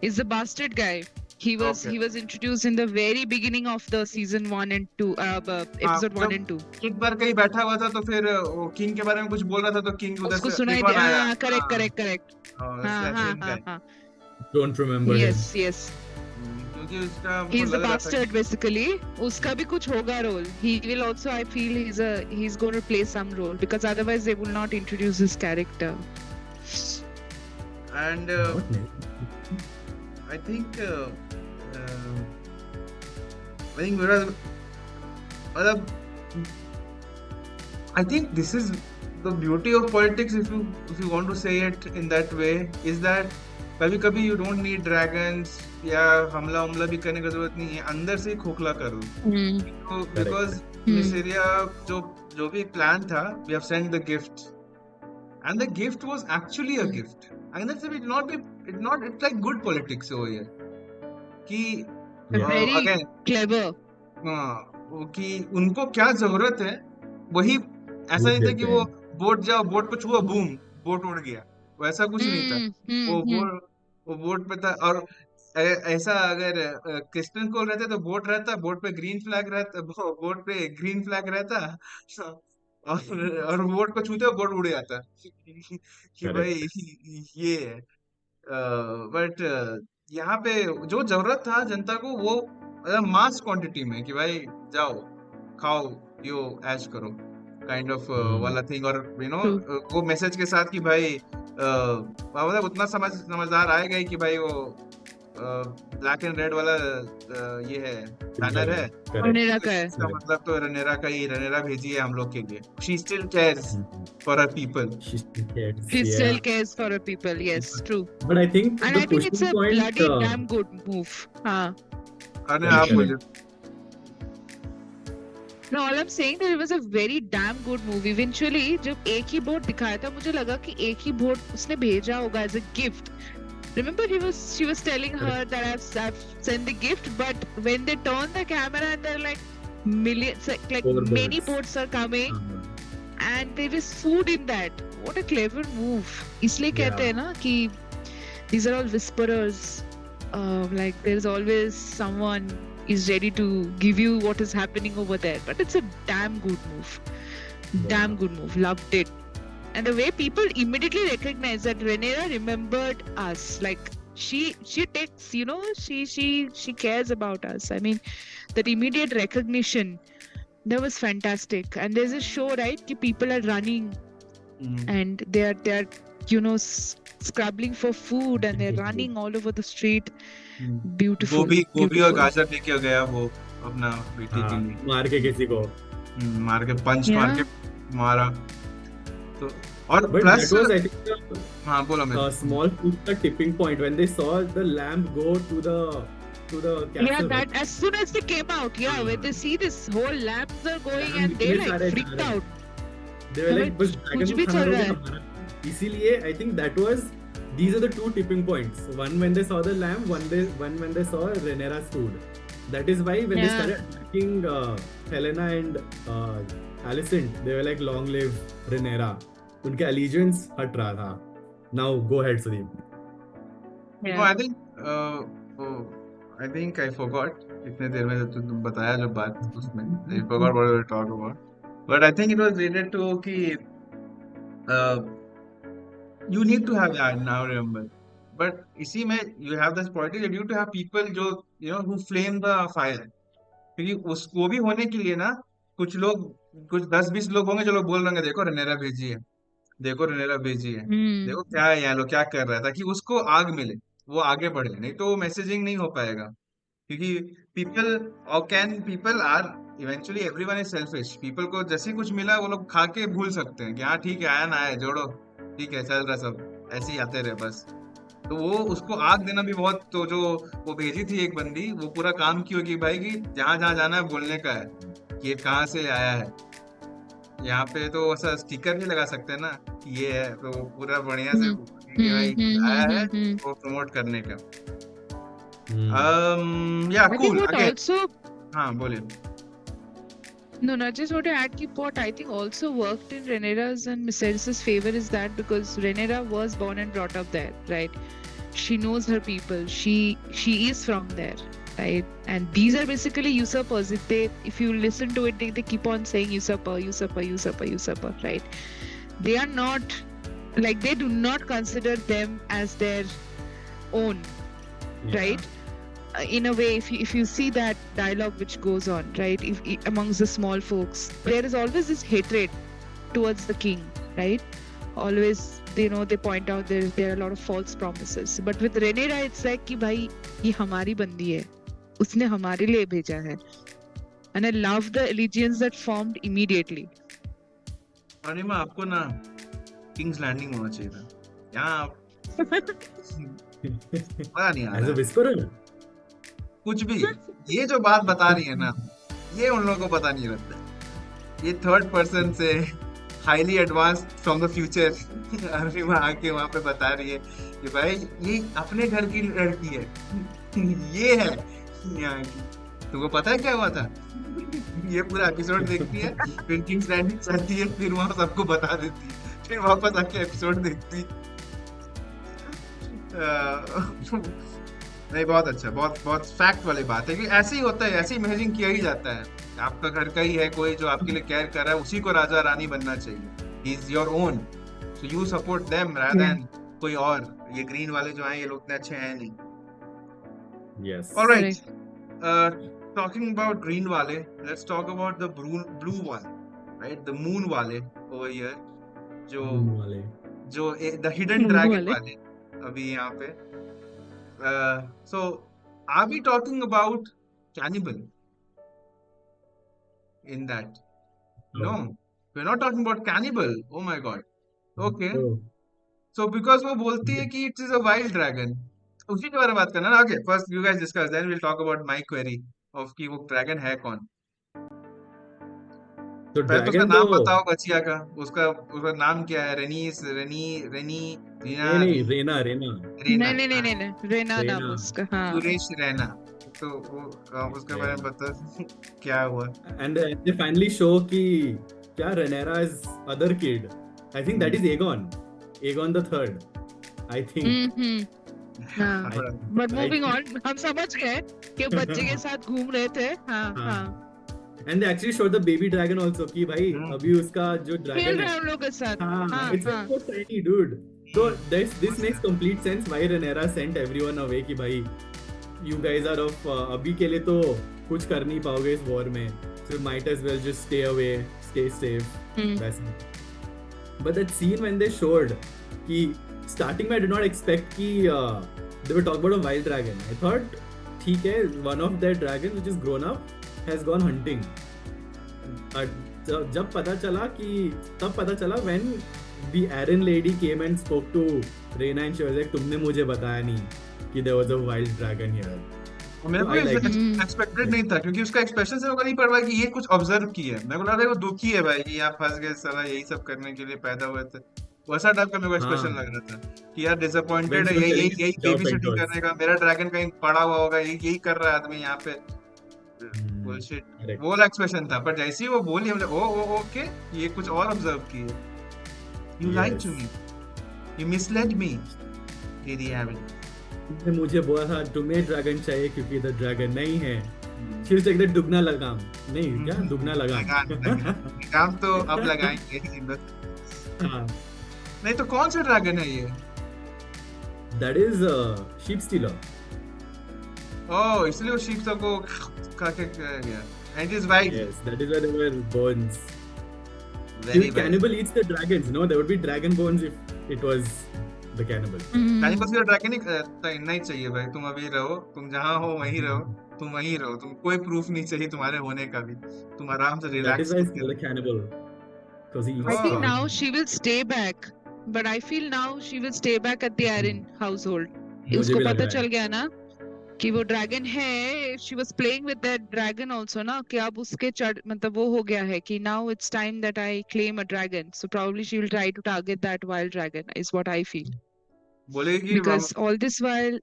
It's the bastard guy. He was introduced in the very beginning of the season 1 and 2 episode 1 and 2. एक बार कहीं बैठा हुआ था तो फिर वो king के बारे में कुछ बोल रहा था तो किंग उधर उसको से सुनाई एक बार आया. दिया. Correct. हाँ. Don't remember him. Yes. क्योंकि उसका He's the bastard basically. उसका भी कुछ होगा role. He will also, I feel, he's going to play some role because otherwise they will not introduce his character. And I think I think this is the beauty of politics, if you want to say it in that way, is that कभी कभी you don't need dragons या हमला भी करने की जरूरत नहीं है, अंदर से ही खोखला करो. Because Mysaria जो भी प्लान था, we have sent the gift and the gift was actually a gift. And that's it's like good politics over here कि very again clever. कि उनको क्या जरूरत है वही, ऐसा नहीं था कि वो बोट पे छुआ बूम बोट उड़ गया, वैसा कुछ नहीं था. वो बोट पे था. और ऐसा अगर क्रिस्टन कोल रहते तो बोट रहता, बोट पे ग्रीन फ्लैग रहता और बोट को छूते बोट उड़ जाता कि भाई ये है. बट यहाँ पे जो जरूरत था जनता को वो मास क्वांटिटी में कि भाई जाओ खाओ पियो ऐश करो काइंड ऑफ वाला थिंग. और वो मैसेज के साथ कि भाई मतलब उतना समझदार आएगा ही कि भाई वो ब्लैक एंड रेड वाला ये है बैनर है, रनेरा का है, इसका मतलब तो रनेरा भेजी है हम लोग के लिए. She still cares for her people. She still cares for her people. Yes, true. But I think it's a bloody damn good move. हाँ. अरे आप बोलिए. No, all I'm saying that it was a very damn good move. Eventually, जब एक ही boat दिखाया था, मुझे लगा कि एक ही बोट उसने भेजा होगा as a gift. Remember, she was telling her that I've sent the gift, but when they turn the camera and they're like millions, like Four many birds. boats are coming, हाँ, and there is food in that. What a clever move. इसलिए कहते yeah. हैं ना कि these are all whisperers. Like there's always someone is ready to give you what is happening over there. But it's a damn good move. Damn Yeah. good move. Loved it. And the way people immediately recognize that Rhaenyra remembered us. Like she takes, you know, she cares about us. I mean, that immediate recognition, that was fantastic. And there's a show, right? Ki people are running and they're you know scrabbling for food and they're running all over the street. Beautiful. गोभी और Beautiful. गाजर लेके गया वो अपना बेटी के हाँ, लिए, मार के किसी को. मार के पंच मार Yeah. के मारा तो, और But plus that was, I think, हाँ बोलो मैं a small tipping point when they saw the lamb go to the Yeah, castle. that as soon as they came out, yeah, when they see this whole labs are going and they इतने like सारे freaked जा रहे हैं. out. They were हमें like, बस dragon कुछ को भी खाना चल रोके रहा है. हमारा. इसीलिए I think that was, these are the two tipping points. One when they saw the lamb, one when they saw Rhaenyra's food. That is why when they Yeah. started attacking Helena and Alicent, they were like, long live Rhaenyra. उनके allegiance हट रहा था. Now go ahead, Sudeep. No, Yeah. I think I forgot इतने देर में जब तुम बताया जो बात उसमें I forgot what we were talking about, but I think it was related to कि you need to have that now, remember, but इसी में you have this quality that you need to have people जो you know who flame the fire, क्योंकि उसको भी होने के लिए ना कुछ लोग, कुछ 10-20 लोग होंगे जो लोग बोल रहे होंगे देखो रनेरा भेजी है, देखो रनेरा भेजी है, Hmm. देखो क्या है यहाँ लोग क्या कर रहा है, ताकि उसको आग मिले, वो आगे बढ़े, नहीं तो मैसेजिंग नहीं हो पाएगा, क्योंकि people people are eventually everyone is selfish, people को जैसे ही कुछ मिला वो लोग खा के भूल सकते हैं कि हाँ ठीक है आया ना आया जोड़ो, ठीक है चल रहा सब ऐसे ही आते रहे बस, तो वो उसको आग देना भी बहुत, तो जो वो भेजी थी एक बंदी वो पूरा काम की होगी भाई कि जहां जहां जाना है बोलने का है कि ये कहाँ से आया है, यहाँ पे तो ऐसा स्टिकर भी लगा सकते हैं ना कि ये है, तो वो पूरा बढ़िया से कि भाई आया है वो प्रमोट करने का. या I think cool what again. also हाँ बोलिए. no, I just want to add कि what I think also worked in Rhaenyra's and Mysaris's favor is that because Rhaenyra was born and brought up there, right? She knows her people. She is from there, right? And these are basically usurpers. If you listen to it, they keep on saying usurper, usurper, usurper, usurper, right? They are not like, they do not consider them as their own, right? In a way, if you see that dialogue which goes on, right, if amongst the small folks, there is always this hatred towards the king, right? Always, you know, they point out there are a lot of false promises, but with Rhaenyra it's like कि भाई ये हमारी बंदी है, उसने हमारे लिए भेजा है, and I love the allegiance that formed immediately. अरे मैं आपको ना किंग्स लैंडिंग होना चाहिए था यहाँ. पता नहीं As a यार whisperer. कुछ भी, ये जो बात बता रही है ना ये उन लोगों को पता नहीं लगता, ये थर्ड पर्सन से highly advance from the future Arunima आके वहां पे बता रही है कि भाई ये अपने घर की लड़की है, ये है यहाँ की. तुमको पता है क्या हुआ था? ये पूरा एपिसोड देखती है, फिर किंग्स लैंडिंग चलती है, फिर वहां सबको बता देती है, फिर वापस आके एपिसोड देखती है. नहीं बहुत अच्छा, बहुत बहुत फैक्ट वाली बात है कि ऐसे ही होता है, ऐसे ही इमेजिन किया ही जाता है. आपका घर का ही है कोई जो आपके लिए केयर कर रहा है, उसी को राजा रानी बनना चाहिए. He is your own, so you support them rather than कोई और. ये ग्रीन वाले जो हैं ये लोग इतने अच्छे हैं नहीं. Yes. Alright, talking about green वाले, let's talk about the blue one, right, the moon वाले ओवर हियर, जो द हिडन Moon ड्रैगन वाले. वाले अभी यहाँ पे. So are we talking about cannibal in that? No, we're not talking about cannibal. Oh my god. Okay. So because वो बोलती है कि it is a wild dragon, उसी के बारे में बात करना ना. Okay, first you guys discuss, then we'll talk about my query of कि वो dragon है कौन. तो पहले तो उसका ड्रैगन नाम तो बताओ बचिया का। उसका नाम क्या है? रेनीस, रेनी, रेनी, रीना, नहीं रेना रेना रीना, नहीं नहीं नहीं हाँ, नहीं नहीं, रेना नाम रेना उसका, हाँ। सुरेश रैना। तो वो उसके बारे में रेना बता क्या हुआ? and they finally show कि क्या Rhaenyra's other kid I think that is Aegon the third I think हाँ। I but I moving think on, हम समझ गए कि बच्चे के साथ घूम रहे थे, हाँ हाँ हाँ। and they actually showed the baby dragon also कि भाई हम्म, अभी उसका जो खेल dragon रहे है हैं हम लोग के साथ, हाँ हाँ it's like हाँ। so tiny dude so this मस्त makes है। complete sense why Rhaenyra sent everyone away कि भाई you guys are of अभी के लिए तो कुछ कर नहीं पाओगे इस वॉर में so might as well just stay away stay safe हम्म, वैसे but that scene when they showed कि starting में I did not expect कि they were talking about a wild dragon I thought ठीक है one of their dragons which is grown up has gone hunting जब पता चला कि तब पता चला when the Arryn lady came and spoke to Rhaena and she was like तुमने मुझे बताया नहीं कि there was a wild dragon here और मेरे So को I like it. एक्सपेक्टेड नहीं था क्योंकि उसका एक्सप्रेशन से होगा नहीं पड़ रहा कि ये कुछ ऑब्जर्व की है। मेरे को लग रहा है वो दुखी है भाई कि यहाँ फंस गए, साला यही सब करने के लिए पैदा हुए थे। वैसा टाइप का मेरे को एक्सप्रेशन हाँ लग रहा था कि यार डिसअपॉइंटेड when है, she was यही telling यही him यही जाओ बेबी सिटिंग Pentos करने का, मेरा ड्रैगन कहीं पड़ा हुआ होगा, यही यही कर रहा है आदमी यहाँ पे। बुलशिट, correct वो वाला एक्सप्रेशन था। पर जैसे ही वो बोली हमने ओ ओके, ये कुछ और ऑब्जर्व की है। You like to yes me, you misled me, lady एविन। तुमने मुझे बोला था तुम्हें ड्रैगन चाहिए क्योंकि इधर ड्रैगन नहीं है she was like that दुगना लगाम नहीं क्या दुगना लगाम लगाम तो अब लगाएंगे हाँ नहीं तो कौन सा ड्रैगन है ये? that is sheep stealer ओह, इसलिए वो शीप सबको खा के गया। And is white, yes that is where there were bones very if white. cannibal eats the dragons no there would be dragon bones if it was the cannibal cannibals का dragon ही तैरना ही चाहिए भाई। तुम अभी रहो, तुम जहाँ हो वहीं रहो, तुम वहीं रहो, तुम कोई प्रूफ नहीं चाहिए तुम्हारे होने का भी। तुम आराम से that is relax why it's करके called a रहो। cannibal because he I eats think Oh. now she will stay back, but I feel now she will stay back at the Arryn household. मुझे उसको भी लग पता रहा चल है गया ना कि वो ड्रैगन है। she was playing with that dragon also ना, कि अब उसके मतलब वो हो गया है कि now it's time that I claim a dragon, so probably she will try to target that wild dragon is what I feel, बोलेगी because all this while,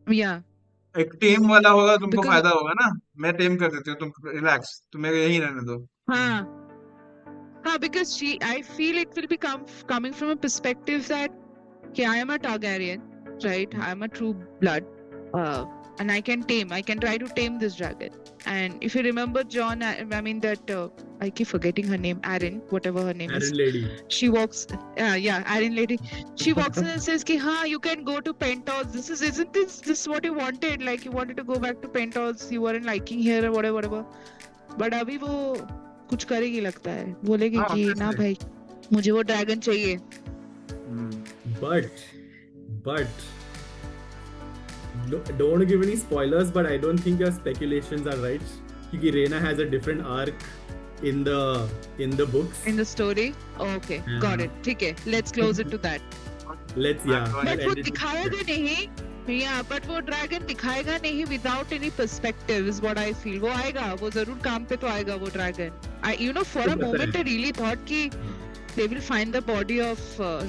yeah, एक टेम वाला होगा, तुमको because फायदा होगा ना। मैं टेम कर देती हूँ, तुम रिलैक्स, तुम मेरे यहीं रहने दो। हाँ, because I feel it will be coming from a perspective that okay, I am a Targaryen, right? I am a true blood, and I can try to tame this dragon. And if you remember Jon, I mean that I keep forgetting her name, Arryn, whatever her name is. Arryn lady She walks, Arryn lady. She walks in and says, "Ki हाँ, you can go to Pentos. Isn't this what you wanted? Like you wanted to go back to Pentos. You weren't liking here or whatever." But अभी वो कुछ करेगी लगता है, बोलेगी हाँ, कि ना obviously। भाई मुझे वो ड्रैगन चाहिए। but don't give any spoilers but I don't think your speculations are right because Rhaena has a different arc in the books In the story, okay, got it. ठीक है, let's close it to that. let's But But end वो it with दिखाएगा that. नहीं, yeah, but वो dragon दिखाएगा नहीं without any perspective is what I feel. वो आएगा, वो जरूर काम पे तो आएगा वो dragon. For a moment I really thought कि they will find the body of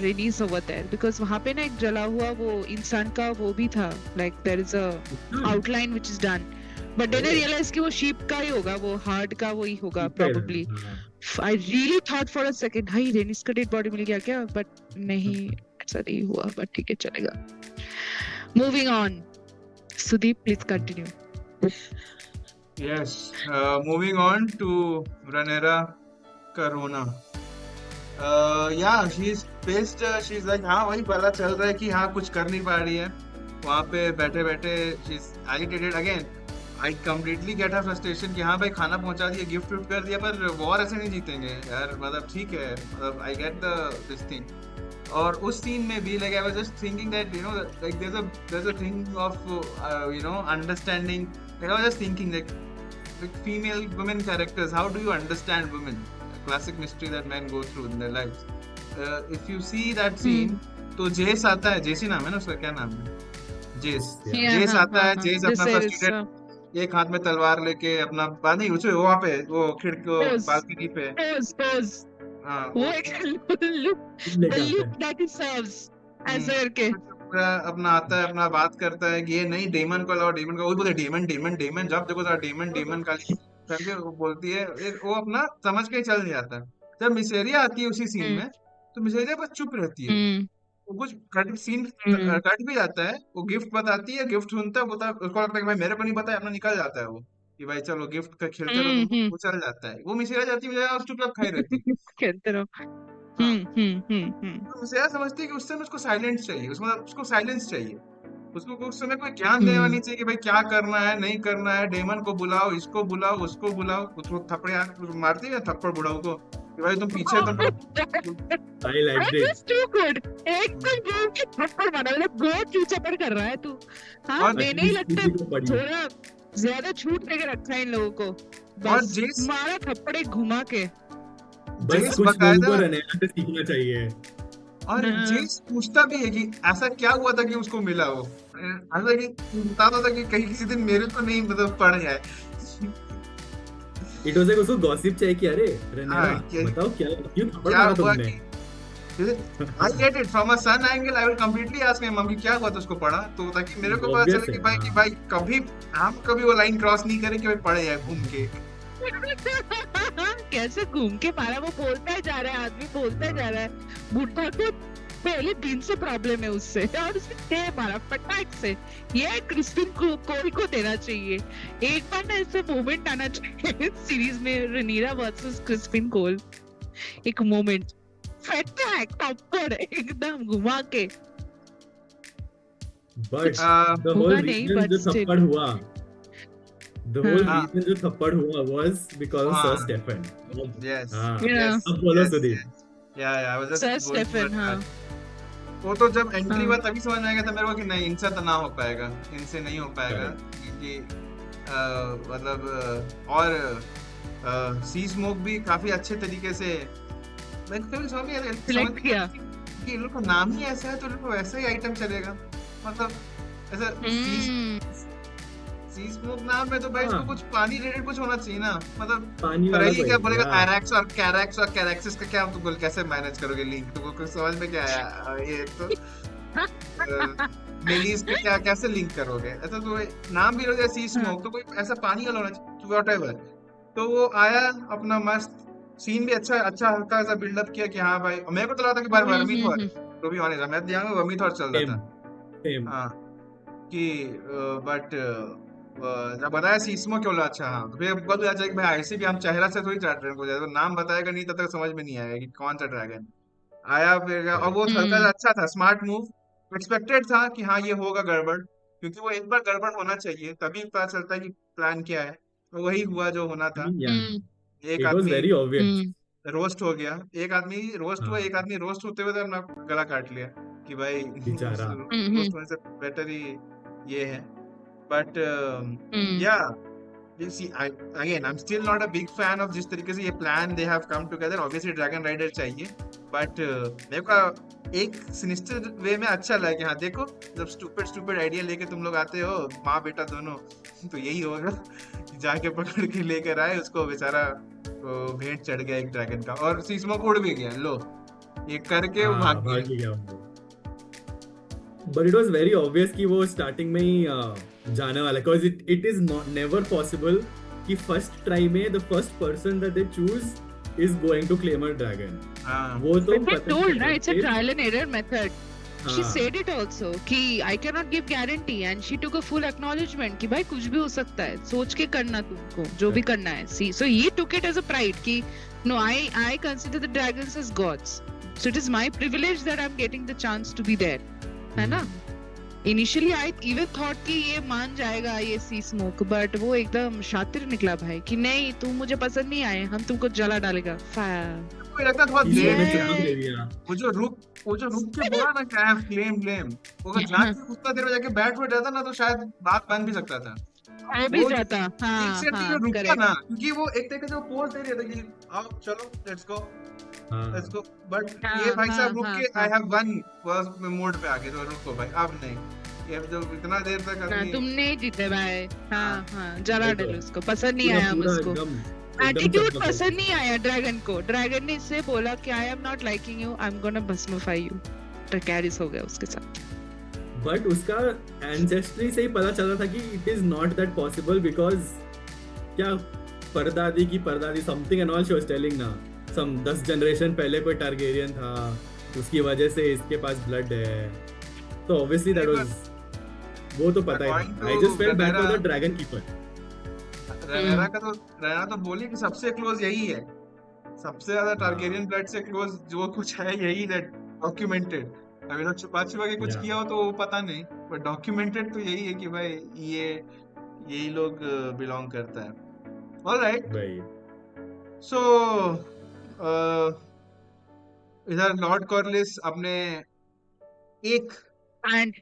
Rhaenys over there because वहाँ पे ना एक जला हुआ वो इंसान का वो भी था, like there is a outline which is done. But then I realized कि वो sheep का ही होगा, वो hard का वो ही होगा probably. I really thought for a second, hi Rhaenys का dead body मिल गया क्या? But नहीं, ऐसा नहीं हुआ. But ठीक है, चलेगा. Moving on. Sudeep, please continue. Yes, moving on to Rhaenyra Corona. Yeah, she's pissed. She's like, हाँ वही पता चल रहा है कि हाँ कुछ कर नहीं पा रही है वहाँ पे बैठे बैठे। she's agitated again. I completely get her frustration कि हाँ भाई खाना पहुँचा दिया, गिफ्ट विफ्ट कर दिया, पर वॉर ऐसे नहीं जीतेंगे यार। मतलब ठीक है, मतलब I get this thing. और उस सीन में भी like I was just thinking that you know like there's a thing of you know understanding. Like I was just thinking like female women characters, how do you understand women? A classic mystery that men go through in their lives. If you see that scene, तो जेस आता है, जेसी नाम है ना उसका, क्या नाम है? जेस। Yeah, जेस आता है, जेस अपना Viserys, frustrated एक हाथ में तलवार लेके अपना नहीं उसे वहां पे वो खिड़की Pose. बालकनी पे Pose. हाँ वो वो एक look, the लेके आते look हैं that he serves as के। पूरा अपना आता है अपना बात करता है कि ये नहीं डेमन को लाओ डेमन को, वो बोलते डेमन डेमन डेमन जब देखो सारा डेमन डेमन का करके वो बोलती है वो अपना समझ के ही चल जाता है। जब मिसेरिया आती है उसी सीन हम्म में तो मिसेरिया बस चुप रहती है, हम्म वो कुछ कट सीन हम्म कट भी जाता है, वो गिफ्ट बताती है, गिफ्ट सुनता है, बोलता है उसको लगता है कि भाई मेरे को नहीं पता है, अपना निकल जाता है वो कि भाई चलो गिफ्ट का खेलते रहो तुम लोग, हम्म वो चल जाता है, वो मिसेरिया जाती है और चुपचाप खाई रहती है। कहते रहो। हाँ हम्म। तो मिसेरिया समझती है कि उस समय उसको साइलेंस चाहिए, उसको मतलब उसको साइलेंस चाहिए, उसको उस समय कोई ज्ञान देने वाला नहीं चाहिए कि भाई क्या करना है नहीं करना है, डेमन को बुलाओ, इसको बुलाओ, उसको बुलाओ, उसको थप्पड़ मारती है थप्पड़ बुढ़ाऊ को कि भाई तुम पीछे तुम I like That this. was too good. एकदम गेम के थप्पड़ मारा, मतलब बहुत चूचपड़ कर रहा है तू। हाँ और मैंने ही At least लगता है किसी को पड़ी। थोड़ा ज्यादा छूट देके रखा है इन लोगों को। और बस जेस मारा थप्पड़ घुमा के। बस जेस कुछ लोगों को बकायदा रनेला से सीखना चाहिए। और हाँ। जेस पूछता भी है कि ऐसा क्या हुआ था कि उसको मिला वो, ऐसा कि बताता था कि कहीं किसी दिन मेरे को नहीं मतलब पड़ जाए। It was like उसको गॉसिप चाहिए कि अरे हाँ, रनेला बताओ क्यों थप्पड़ क्या मारा हुआ तुमने? कि I get it from a sun angle, I will completely ask my mum कि क्या हुआ था उसको पड़ा, तो ताकि मेरे को पता Obvious चले है, कि हाँ। भाई कभी हम कभी वो लाइन क्रॉस नहीं करें कि भाई पड़े जाए घूम के। कैसे घूम के मारा, वो बोलता ही जा रहा है, आदमी बोलता ही जा रहा है। बुढ़ा को पहले दिन से प्रॉब्लम है उससे और उसने दे मारा फटाक से। ये क्रिस्पिन कोल को देना चाहिए एक बार ना, ऐसे मोमेंट आना चाहिए सीरीज में, रनीरा वर्सेस क्रिस्पिन कोल। एक मोमेंट फटाक थप्पड़ एकदम घुमा के। But आ, the whole होगा नहीं, reason but जो still. थप्पड़ हुआ, the whole हाँ reason जो थप्पड़ हुआ was because of Sir हाँ Stefan. यस हाँ, Yeah. यस अब बोलो yes Sudeep. Yeah I was sir just going Stefan, हाँ वो तो जब एंट्री हाँ हुआ तभी समझ में आया था मेरे को कि नहीं इनसे तो ना हो पाएगा, इनसे नहीं हो पाएगा Correct. क्योंकि मतलब और सी स्मोक भी काफी अच्छे तरीके से मैं कभी समझ नहीं आया सिलेक्ट किया। कि इन लोग का नाम ही ऐसा है तो इन लोग को वैसा ही आइटम चलेगा, मतलब ऐसा सी स्मोक नाम में तो भाई इसको हाँ, कुछ पानी रिलेटेड कुछ होना चाहिए ना, मतलब पानी पर वाला ये कोई क्या बोलेगा हाँ, एरेक्स और कैरेक्सिस का क्या तुम कैसे मैनेज करोगे लिंक, तुमको कुछ समझ में क्या आया ये तो लेडीज का क्या कैसे लिंक करोगे, ऐसा तो नाम भी हो सी स्मोक तो कोई ऐसा पानी वाला होना चाहिए व्हाटएवर। तो वो आया अपना मस्त सीन भी अच्छा अच्छा हल्का सा बिल्डअप किया कि हाँ भाई मेरे को तो लगा था कि भाई वर्मीथॉर, तो भी ऑनेस्ट मैं ध्यान में वर्मीथॉर चल रहा same, था same. हाँ कि बट जब बताया सीस्मो क्यों बोला अच्छा हाँ तो फिर बोल अच्छा कि भाई ऐसे भी हम चेहरा से थोड़ी ड्रैगन को जाए, नाम बताएगा नहीं तब तक समझ में नहीं आएगा कि कौन सा ड्रैगन आया फिर, और वो Correct. हल्का सा अच्छा था स्मार्ट मूव, एक्सपेक्टेड था कि हाँ ये होगा गड़बड़, क्योंकि वो एक बार गड़बड़ होना चाहिए तभी पता चलता है कि प्लान क्या है, तो वही हुआ जो होना I था। mean, yeah, एक it was आदमी very obvious. रोस्ट हो गया, एक आदमी रोस्ट हुआ, हाँ, एक आदमी रोस्ट होते हुए तो अपना गला काट लिया कि भाई बेचारा। रोस्ट होने से बेटर ही ये है, बट या you see again I'm still not a big fan of जिस तरीके से ये plan they have come together, obviously dragon rider चाहिए बट मेरे को एक सिनिस्टर वे में अच्छा लगा कि हाँ देखो जब स्टूपिड आइडिया लेके तुम लोग आते हो माँ बेटा दोनों तो यही होगा, जाके पकड़ के लेकर आए उसको, बेचारा भेंट चढ़ गया एक ड्रैगन का और सीस्मो उड़ भी गया, लो ये करके वो हाँ, भाग भाग गया। गया वो। But it was very obvious कि वो starting में ही जाने वाला है, because it is not never possible कि first try में the first person that they choose is going to claim a dragon. हाँ वो तो But they पता told, नहीं na, it's a फिर- trial and error method. She हाँ, said it also कि I cannot give guarantee and she took a full acknowledgement कि भाई कुछ भी हो सकता है, सोच के करना तुमको जो भी करना है। See, so he took it as a pride कि no, I consider the dragons as gods, so it is my privilege that I'm getting the chance to be there, है ना? Initially I even thought कि ये मान जाएगा ये सी smoke, but वो एकदम शातिर निकला भाई कि नहीं तुम मुझे पसंद नहीं आए, हम तुमको जला डालेगा। Fire. मुझे लगता था बहुत इसलिए लेट मैं Yeah. चुनाव ले लिया। वो जो रुक के बोला ना क्या है क्लेम वो अगर जाके उतना देर में जाके बैठ जाता ना तो शायद बात बन भी सकता था, हो भी वो जाता। एक हाँ सेकंड हाँ जो रुक गया correct. ना क्योंकि वो एक तरीके से वो पोज दे रहा था कि आओ चलो लेट्स हाँ, गो बट हाँ, ये भाई हाँ, साहब रुक हाँ, के हाँ. आई हैव वन मोड पे आ गए तो रुको भाई अब नहीं, ये जब इतना देर तक हाँ, आदमी तुम नहीं जीते भाई। हाँ हाँ, जला वही तो। डल उसको, पसंद नहीं पूरा आया पूरा मुझको। एकदम एटीट्यूड सब पसंद नहीं आया ड्रैगन को। ड्रैगन ने इससे बोला कि I am not liking you, I am gonna भस्मीफाई यू। ड्रैकेरिस हो गया उसके साथ। बट उसका एंसेस्ट्री से ही पता चला था कि it is not that possible because क्या परदादी की परदादी something and all she was telling ना सम 10 जनरेशन पहले कोई टारगेरियन था, उसकी वजह से इसके पास ब्लड है, तो ऑब्वियसली दैट वाज वो तो पता ही According था। आई to just felt bad for the Rhaenyra- dragon keeper. Raina तो बोली कि सबसे क्लोज यही है, सबसे ज्यादा टारगेरियन ब्लड से क्लोज जो कुछ है यही है डॉक्यूमेंटेड। अभी तो छुपा छुपा के कुछ Yeah. किया हो तो वो पता नहीं, बट डॉक्यूमेंटेड तो यही है कि भाई ये यही लोग बिलोंग करता है। ऑलराइट, वही सो इधर लॉर्ड कॉर्लिस अपने एक एंड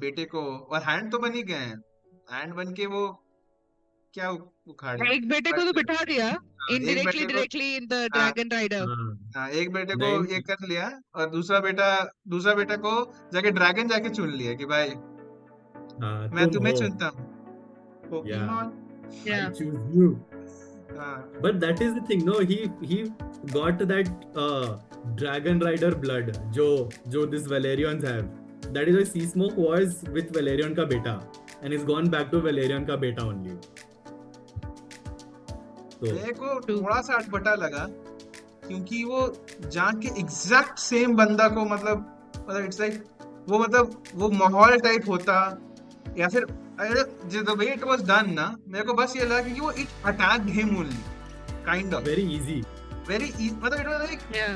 बेटे को, और हैंड तो बन ही गए हैं, हैंड बन के वो क्या उखाड़े, एक बेटे को तो बिठा दिया एक इनडायरेक्टली बेटे को, directly in the dragon rider. हाँ एक बेटे को नहीं ये कर लिया, और दूसरा बेटा को जाके ड्रैगन जाके चुन लिया कि भाई हाँ मैं तुम तुम्हें हो, चुनता हूँ, पोकेमॉन। I choose you. हाँ, But that is the thing, no? He got that dragon rider blood, जो this Valerians have. That is why Sea Smoke was with Valerian का बेटा, and he's gone back to Valerian का बेटा only. So मेरे को थोड़ा सा अटपटा लगा क्योंकि वो जाके एग्जैक्ट सेम बंदा को मतलब इट्स लाइक वो माहौल टाइप होता, या फिर the way it was done ना, मेरे को बस ये लगा कि वो it attacked him only kind of very easy. Very मतलब इट वाज लाइक या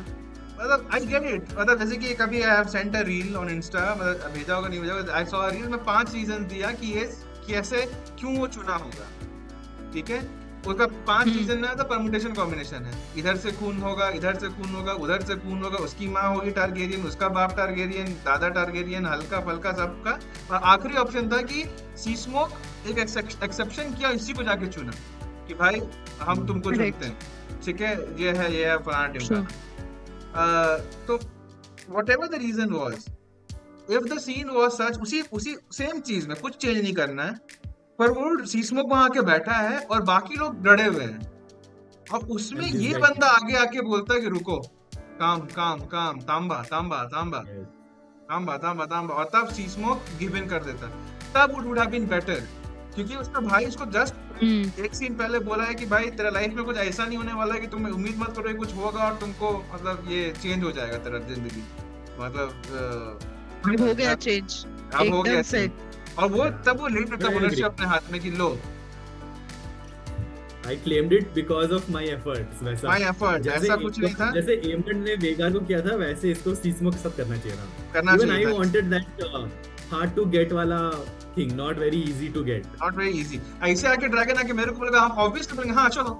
मतलब आई गेट इट, मतलब जैसे कि कभी I have sent a reel on Insta, मतलब भेजा होगा नहीं भेजा होगा, आई सॉ अ रील में 5 रीजन दिया कि ये कि ऐसे क्यों वो चुना होगा, ठीक है। उसका 5 रीजन ना, तो परमुटेशन कॉम्बिनेशन है, इधर से खून होगा, इधर से खून होगा, उधर से खून होगा, उसकी माँ होगी टारगेरियन, उसका बाप टारगेरियन, दादा टारगेरियन, हल्का फल्का सबका, और आखिरी ऑप्शन था कि सी स्मोक एक एक्सेप्शन किया, इसी को जाके चुना कि भाई हम तुमको Correct. चुनते हैं, ठीक है, ये है फलाना टीम का। तो whatever the reason was, if the scene was such, उसी सेम चीज में कुछ चेंज नहीं करना है, पर वो सीस्मोक वहां आके बैठा है और बाकी लोग डरे हुए हैं, और उसमें And this ये guy- बंदा आगे आके बोलता है कि रुको, काम काम काम, तांबा तांबा तांबा Yes. तांबा तांबा तांबा, और तब सीस्मोक गिव इन कर देता, तब would would have been better, क्योंकि उसका भाई उसको जस्ट एक सीन पहले बोला है कि भाई तेरा लाइफ में कुछ ऐसा नहीं होने वाला है कि तुम उम्मीद मत करो कि कुछ होगा और तुमको मतलब ये चेंज हो जाएगा तेरा जिंदगी, मतलब हो गया चेंज अब हो गया एकदम से। और वो तब वो ले लेता I agree. ओनरशिप अपने हाथ में कि लो I claimed it because of my efforts. वैसा माय एफर्ट, ऐसा कुछ नहीं था, जैसे एमन ने वेगार को किया था, वैसे इसको सीस्मो के साथ करना चाहिए था। करना Even I चाहिए था, wanted that hard to get वाला thing, not very easy to get. Not very easy. ऐसे आके ड्रैगन आके मेरे को बोलेगा, हम ऑब्वियसली बोलेंगे हाँ चलो,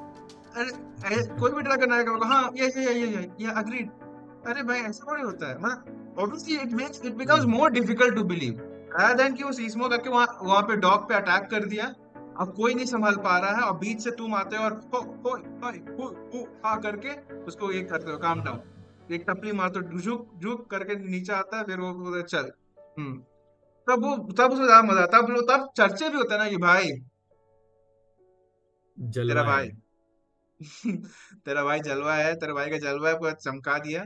अरे कोई भी ड्रैगन आएगा बोलेगा हाँ ये अग्रीड, अरे भाई ऐसा थोड़ी होता है, हाँ obviously it becomes more difficult to believe, rather than कि वो सीस्मो करके वहां पे डॉग पे अटैक कर दिया, अब कोई नहीं संभाल पा रहा है, और बीच से तुम आते हो और हो हा करके उसको ये करते हो, काम डाउन, एक टपली मारते हो, झुक करके नीचे आता है, फिर वो बोलते चल, तब उसको ज्यादा मजा आता है, तब चर्चे भी होते हैं ना कि भाई जलवा तेरा है। भाई तेरा भाई जलवा है, तेरा भाई का जलवा है, पूरा चमका दिया।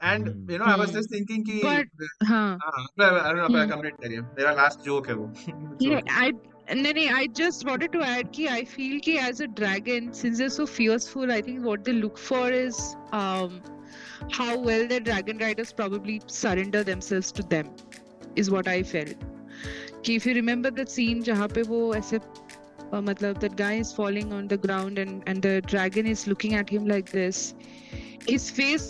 And you know I was just thinking कि But हाँ, हाँ कंप्लीट करिए, मेरा लास्ट जोक है वो yeah, I just wanted to add कि I feel कि as a dragon, since they're so fearful, I think what they look for is how well the dragon riders probably surrender themselves to them, is what I felt. कि if you remember that scene जहाँ पे वो ऐसे मतलब that guy is falling on the ground and the dragon is looking at him like this, his face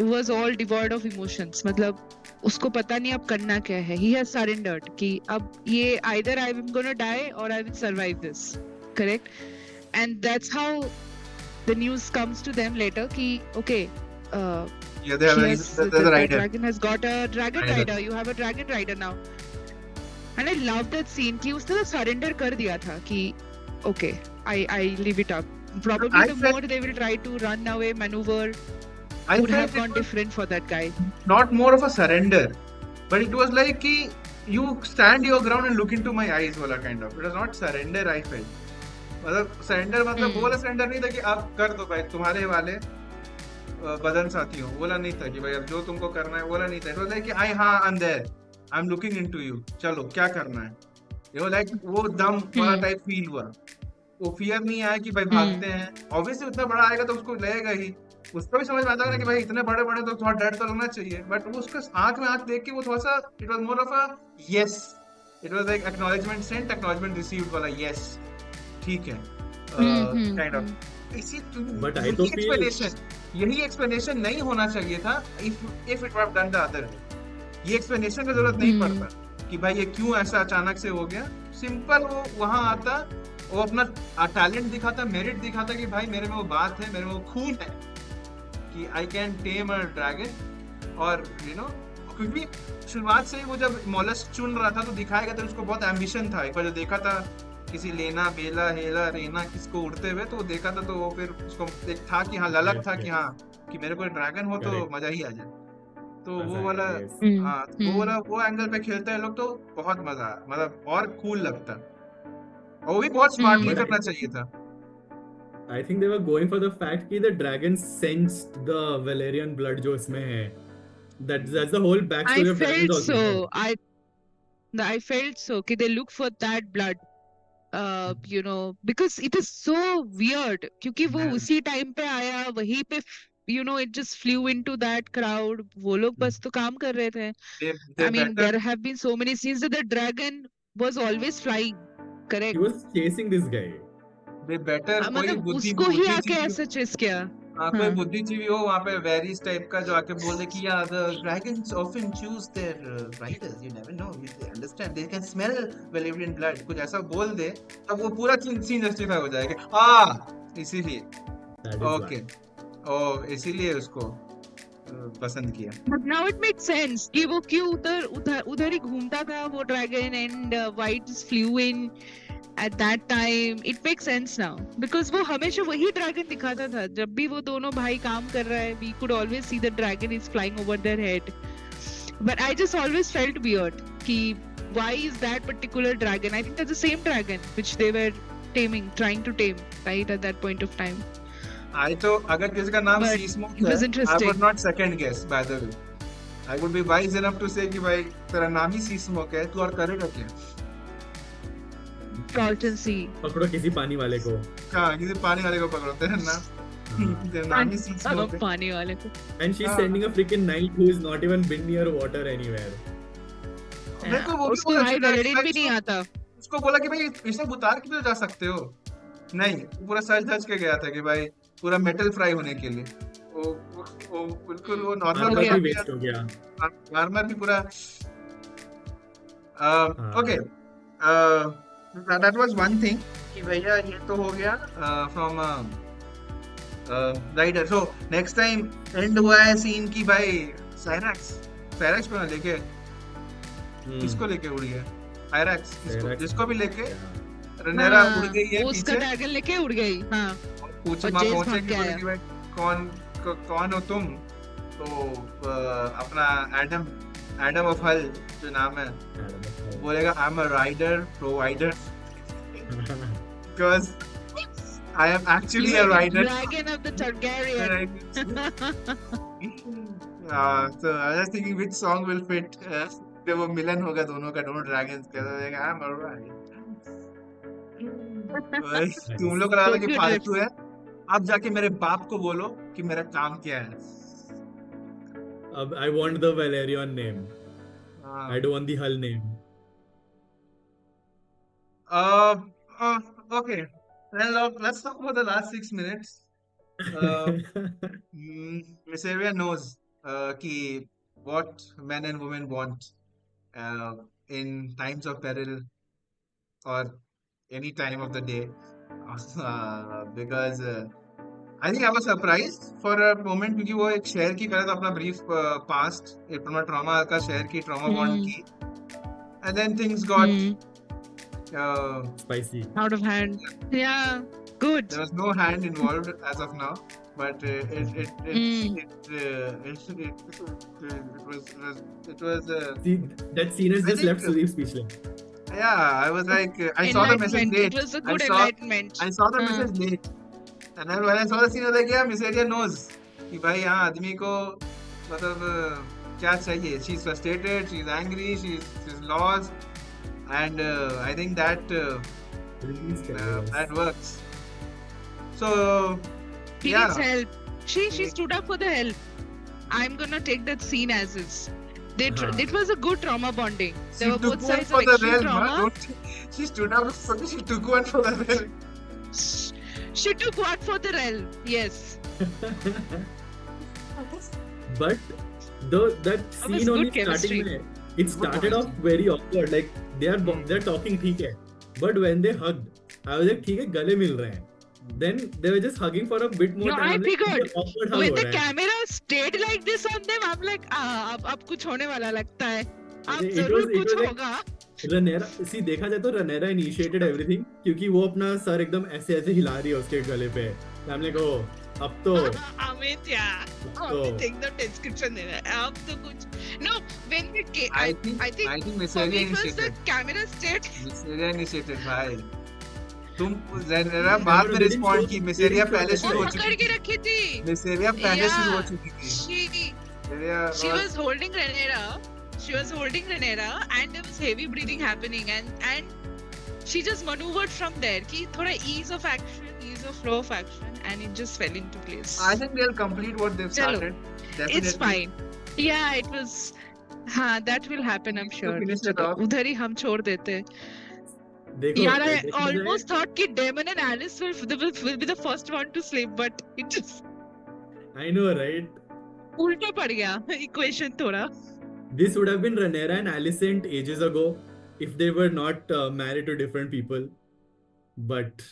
was all devoid of emotions, मतलब उसको पता नहीं अब करना क्या है, he has surrendered कि अब ये either I am gonna die or I will survive this, correct? And that's how the news comes to them later कि okay, yeah, they have the rider. dragon has got a dragon Rider. rider, you have a dragon rider now. And I love that scene कि उसने तो surrender कर दिया था कि okay, I leave it up. Probably I the felt- more they will try to run away, maneuver, I would have felt it gone was different for that guy. not more of a surrender, but it was like कि you stand your ground and look into my eyes वाला kind of. It was not surrender I felt. मतलब surrender मतलब वो वाला surrender नहीं था कि आप कर दो भाई तुम्हारे वाले बदन साथी हो, बोला नहीं था कि भाई अब जो तुमको करना है, बोला नहीं था. It was like कि हाँ I'm there, I'm looking into you, चलो क्या करना है. You know, like वो दम वाला टाइप फील हुआ. वो फियर नहीं आया कि भाई भागते हैं. ऑब्वियसली उतना बड़ा आएगा तो उसको लगेगा ही, उसको भी समझ में आता है कि भाई इतने बड़े बड़े तो थोड़ा डर तो लगना चाहिए. बट वो उसके आंख में आंख देख के वो थोड़ा सा, it was more of a yes, it was like acknowledgement sent, acknowledgement received वाला यस, ठीक है काइंड ऑफ. इसी But I तो feel- यही एक्सप्लेनेशन नहीं होना चाहिए था if it was done the other way. ये एक्सप्लेनेशन की जरूरत नहीं पड़ता कि भाई ये क्यों ऐसा अचानक से हो गया. सिंपल वो वहां आता, वो अपना टैलेंट दिखाता, मेरिट दिखाता कि भाई मेरे में वो बात है, मेरे में वो खून है कि I can time a dragon. और यू नो क्योंकि शुरुआत से ही वो जब मॉलस्क चुन रहा था तो दिखाया गया था उसको बहुत एम्बिशन था. एक बार जो देखा था किसी लेना बेला हेला रेना किसको उड़ते हुए, तो वो देखा था, तो वो फिर उसको एक था कि हाँ ललक था कि हाँ कि मेरे को ड्रैगन हो तो Correct. मजा ही आ जाए. तो वो वाला Yes. हाँ वो वाला वो एंगल पे खेलते हैं लोग तो बहुत मजा, मतलब और कूल लगता. और वो भी बहुत स्मार्टली But करना चाहिए था. I think they were going for the fact कि the dragon sensed the Valerian blood जो इसमें है. That's the whole I backstory of dragons felt also. so. I felt so. कि they look for that blood. You know, because it is so weird. क्योंकि वो Yeah. उसी time पे आया, वहीं पे you know it just flew into that crowd. वो लोग बस तो काम कर रहे थे. They I mean, better there have been so many scenes that the dragon was always flying. He Correct. was chasing this guy. कोई मतलब बुद्धि उसको ही आके बुद्धिजीवी ऐसा चेस किया. कोई हाँ. बुद्धिजीवी हो वहाँ पे वेरिस टाइप का जो आके बोल दे कि यार the dragons often choose their riders, you never know, they understand, they can smell Valyrian blood, कुछ ऐसा बोल दे तब वो पूरा सीन जस्टिफाई हो जाएगा. हाँ इसीलिए That is ओके ओ इसीलिए उसको पसंद किया. But now it makes sense कि वो क्यों उधर ही घूमता था वो dragon and why it just flew in at that time. It makes sense now because वो हमेशा वही dragon दिखाता था जब भी वो दोनों भाई काम कर रहा है. We could always see the dragon is flying over their head. But I just always felt weird कि why is that particular dragon? I think that's the same dragon which they were trying to tame, right, at that point of time. आई तो अगर किसी का नाम But सीस्मोक it was है, I interesting. would not second guess by the way. I would be wise enough to say कि भाई तेरा नाम ही सीस्मोक है, तू और करेगा क्या? Salton Sea. पकड़ो किसी पानी वाले को. हाँ किसी पानी वाले को पकड़ो, तेरा नाम तेरा नाम ही सीस्मोक है. पानी वाले को. And she's हाँ. sending a freaking knight who is not even been near water anywhere. मेरे को वो भी उसको बोला हाई कि वेलेरियन भी इसको- नहीं आता. उसको बोला कि भाई इसे उतार के तो जा सकते हो. नहीं पूरा सच धज के गया था कि भाई पूरा मेटल फ्राई होने के लिए. वो बिल्कुल वो Armor नॉर्मल गया। भी वेस्ट हो गया. आर्मर भी पूरा हाँ. Okay that was one thing कि भैया ये तो हो गया from rider. So next time end हुआ है सीन की भाई साइरैक्स पे ना लेके किसको लेके उड़ी है? साइरैक्स जिसको भी लेके रनेरा हाँ, उड़ गई है वो उसका पीछे. ड्रैगन लेके उड़ गई. हाँ. पूछ और मां जेस पहुंचे भाग कि के बोले आया. कि भाई कौन हो तुम? तो अपना एडम ऑफ हल जो नाम है बोलेगा I am a rider provider because I am actually a rider. Dragon of the Targaryen. So I was thinking which song will fit जब वो मिलन होगा दोनों का, दोनों ड्रैगन्स का, तो आई एम ऑलराइट. तुम लोग को लगा कि फालतू है, अब जाके मेरे बाप को बोलो कि मेरा काम क्या है. अब I want the Valerian name. हाँ. I don't want the Hull name. Okay. Well, let's talk about the last 6 minutes. Miss Avia knows कि what men and women want in times of peril or any time of the day. Because I think I was surprised for a moment क्योंकि वो एक share की पहले तो अपना brief past अपना trauma का शेयर की, trauma bond की, and then things got Spicy. Out of hand. Yeah. Good. there was no hand involved as of now. but Mm. it was See, that scene has I just left think Sudeep speechless. yeah, I was like I saw the message Enlightenment. It late. was a I good saw enlightenment. I saw the हाँ. message late, and then when I saw the scene, I was like, yeah, Miss Area knows कि भाई हाँ आदमी को मतलब क्या चाहिए. She's frustrated, she's angry, she's lost, and I think that Release chaos. that works. So She yeah, needs help. She stood up for the help. I'm gonna take that scene as is. हाँ. It was a good trauma bonding. she There were took both one sides for of the extreme realm. Huh? trauma. She stood up for she took one for the realm. She took one for the realm. Yes. But though that was scene only good chemistry. starting में, it started off very awkward. Like they're talking ठीक है, but when they hugged, I was like ठीक है गले मिल रहे हैं. Then they were just hugging for a bit more No, time. I I'm like, figured "ये awkward hug when हो the रहा है." camera stayed like this on them, I'm like, अब कुछ होने वाला लगता है. अब It जरूर was कुछ like होगा. रनेरा सी देखा जाए तो रनेरा इनिशिएटेड एवरीथिंग क्योंकि वो अपना सर एकदम ऐसे ऐसे हिला रही है उसके गले पे. हमने को अब तो अमित यार, तो अमित एकदम डिस्क्रिप्शन दे रहा है. अब तो कुछ. No, when we came, I think Miss for Area me it was the initiated. camera stayed. Miss Area initiated भाई. तुम ज़रा बाद में रिस्पॉन्ड की. मिस एरिया पहले वो शुरू हो पकड़ चुकी के थी. रखी थी. मिस एरिया पहले Yeah. शुरू हो चुकी थी. She was holding Rhaenyra. She was holding Rhaenyra, and there was heavy breathing happening, and she just maneuvered from there. कि थोड़ा ease of action, ease of flow of action, and it just fell into place. I think they'll complete what they've चलो. started. It's Definitely. fine. Yeah, it was. हाँ, that will happen, I'm sure. finish it चलो, off. उधर ही हम छोड़ देते. देखो यार, I देखा जाए- almost thought कि Daemon and Alice will be the first one to sleep, but it just I know, right? उल्टा पड़ गया equation थोड़ा. This would have been Rhaenyra and Alicent ages ago if they were not married to different people. But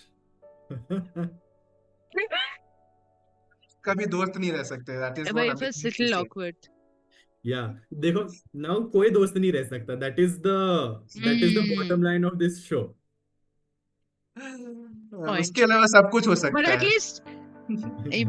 कभी दोस्त नहीं रह सकते. That is But what it Amit was used to little say. awkward. yeah, देखो now कोई दोस्त नहीं रह सकता. That is the bottom line of this show. उसके अलावा सब कुछ हो But सकता at है. least,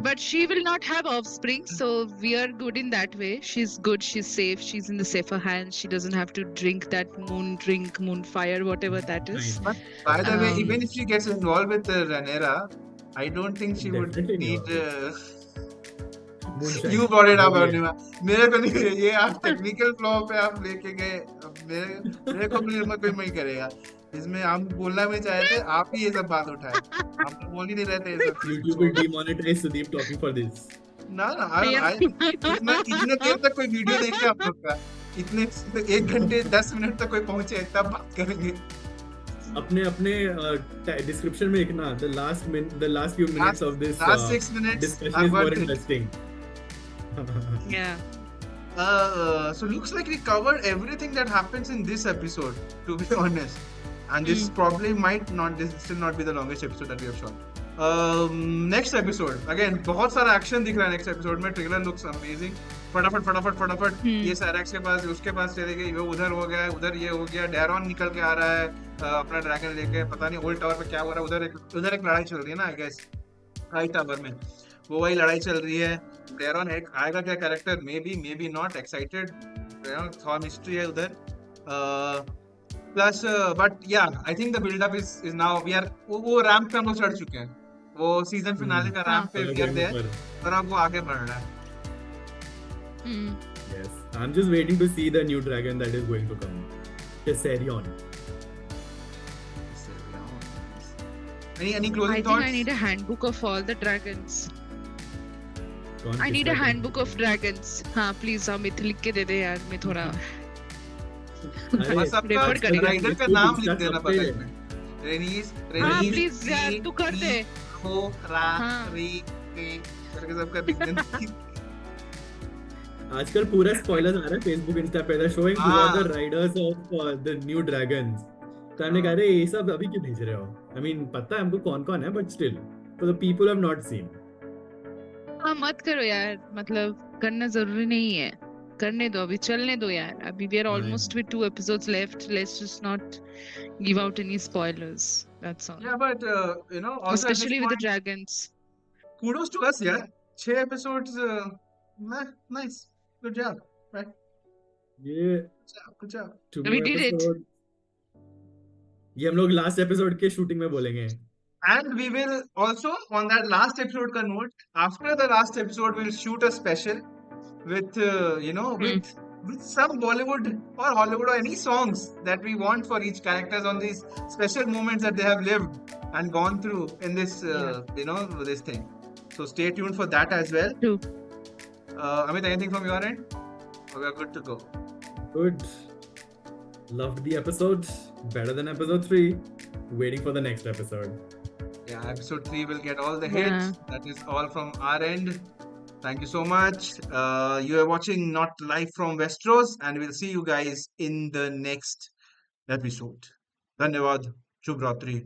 but she will not have offspring, so we are good in that way. She's good, she's safe, she's in the safer hands. She doesn't have to drink that moon fire, whatever that is. Fine. By the way, Um, even if she gets involved with Rhaenyra, I don't think she would Definitely need. Moonshine. You brought it up, Yeah. Arnima. मेरे को नहीं. ये आप technical flaw पे आप लेके गए. अब मेरे को भी कोई नहीं करेगा. इसमें हम बोलना भी चाहे थे, आप ही ये सब बात उठाए. हम तो बोल ही नहीं रहे थे ये सब. YouTube will demonetize Sudeep talking for this. ना Yeah. इतने देर तक कोई वीडियो देखे आप लोग का. इतने 1 घंटे 10 मिनट तक कोई पहुंचे तब बात करेंगे. अपने description में लिखना the last few minutes of this Last 6 minutes discussion are is more worth it. interesting. yeah. So looks like we covered everything that happens in this episode, to be honest. And this probably might not, this still not be the longest episode that we have shot. Next episode, again, बहुत सारा action दिख रहा है next episode में. Trailer looks amazing. फटाफट ये साइरैक्स के पास, उसके पास चले गए, वो उधर हो गया, उधर ये हो गया. डैरॉन निकल के आ रहा है अपना ड्रैगन लेके. पता नहीं ओल्ड टावर पे क्या हो रहा है. उधर एक लड़ाई चल रही है ना, आई गेस हाई टावर में. वो वही लड़ाई चल रही है. डैरॉन आएगा क्या character? May be not. Excited. Thor mystery है उधर. Plus but yeah I think the buildup is now we are वो रैंप पे हम लोग चढ़ चुके हैं. वो सीजन फिनाले का रैंप पे वी आर देयर. और अब वो आगे बढ़ रहा है. Yes, I'm just waiting to see the new dragon that is going to come. Viserion. Any I closing think thoughts? I need a handbook of all the dragons. कौन I need a किसका handbook of dragons. हाँ, please Amit लिख के दे दे यार. मैं थोड़ा अरे, बस आपका record करेगा. राइडर का इसको नाम लिख discuss देना करते पता हैं। है. रेनीस हाँ, please यार, तू कर दे. हो रा हाँ. री रे करके सबका लिख देना. आजकल पूरा स्पॉयलर्स आ रहा है फेसबुक इंस्टा पे. They're showing who are the riders of the new dragons. तो हमने कहा अरे ये सब अभी क्यों भेज रहे हो? I mean पता है हमको कौन है, but still for the people who have not seen. हाँ, मत करो यार. मतलब करना जरूरी नहीं है. करने दो, अभी चलने दो यार. अभी we are almost with 2 episodes left. Let's just not give out any spoilers. That's all. Yeah, but you know, also at this Especially with the point, dragons. kudos to us, yeah. 6 episodes. Nice. Good job. Right. ये Good job. two We did it. episode ये हम लोग last episode के shooting में बोलेंगे. And we will also, on that last episode ka note, after the last episode, we'll shoot a special with, with some Bollywood or Hollywood or any songs that we want for each characters on these special moments that they have lived and gone through in this, this thing. So stay tuned for that as well. True. Amit, anything from your end? Or we are good to go. Good. Loved the episode. Better than episode 3. Waiting for the next episode. Yeah, episode 3 will get all the Yeah. hits. That is all from our end. Thank you so much. You are watching Not Live from Westeros, and we'll see you guys in the next episode. Dhanyavad. Shubh Ratri.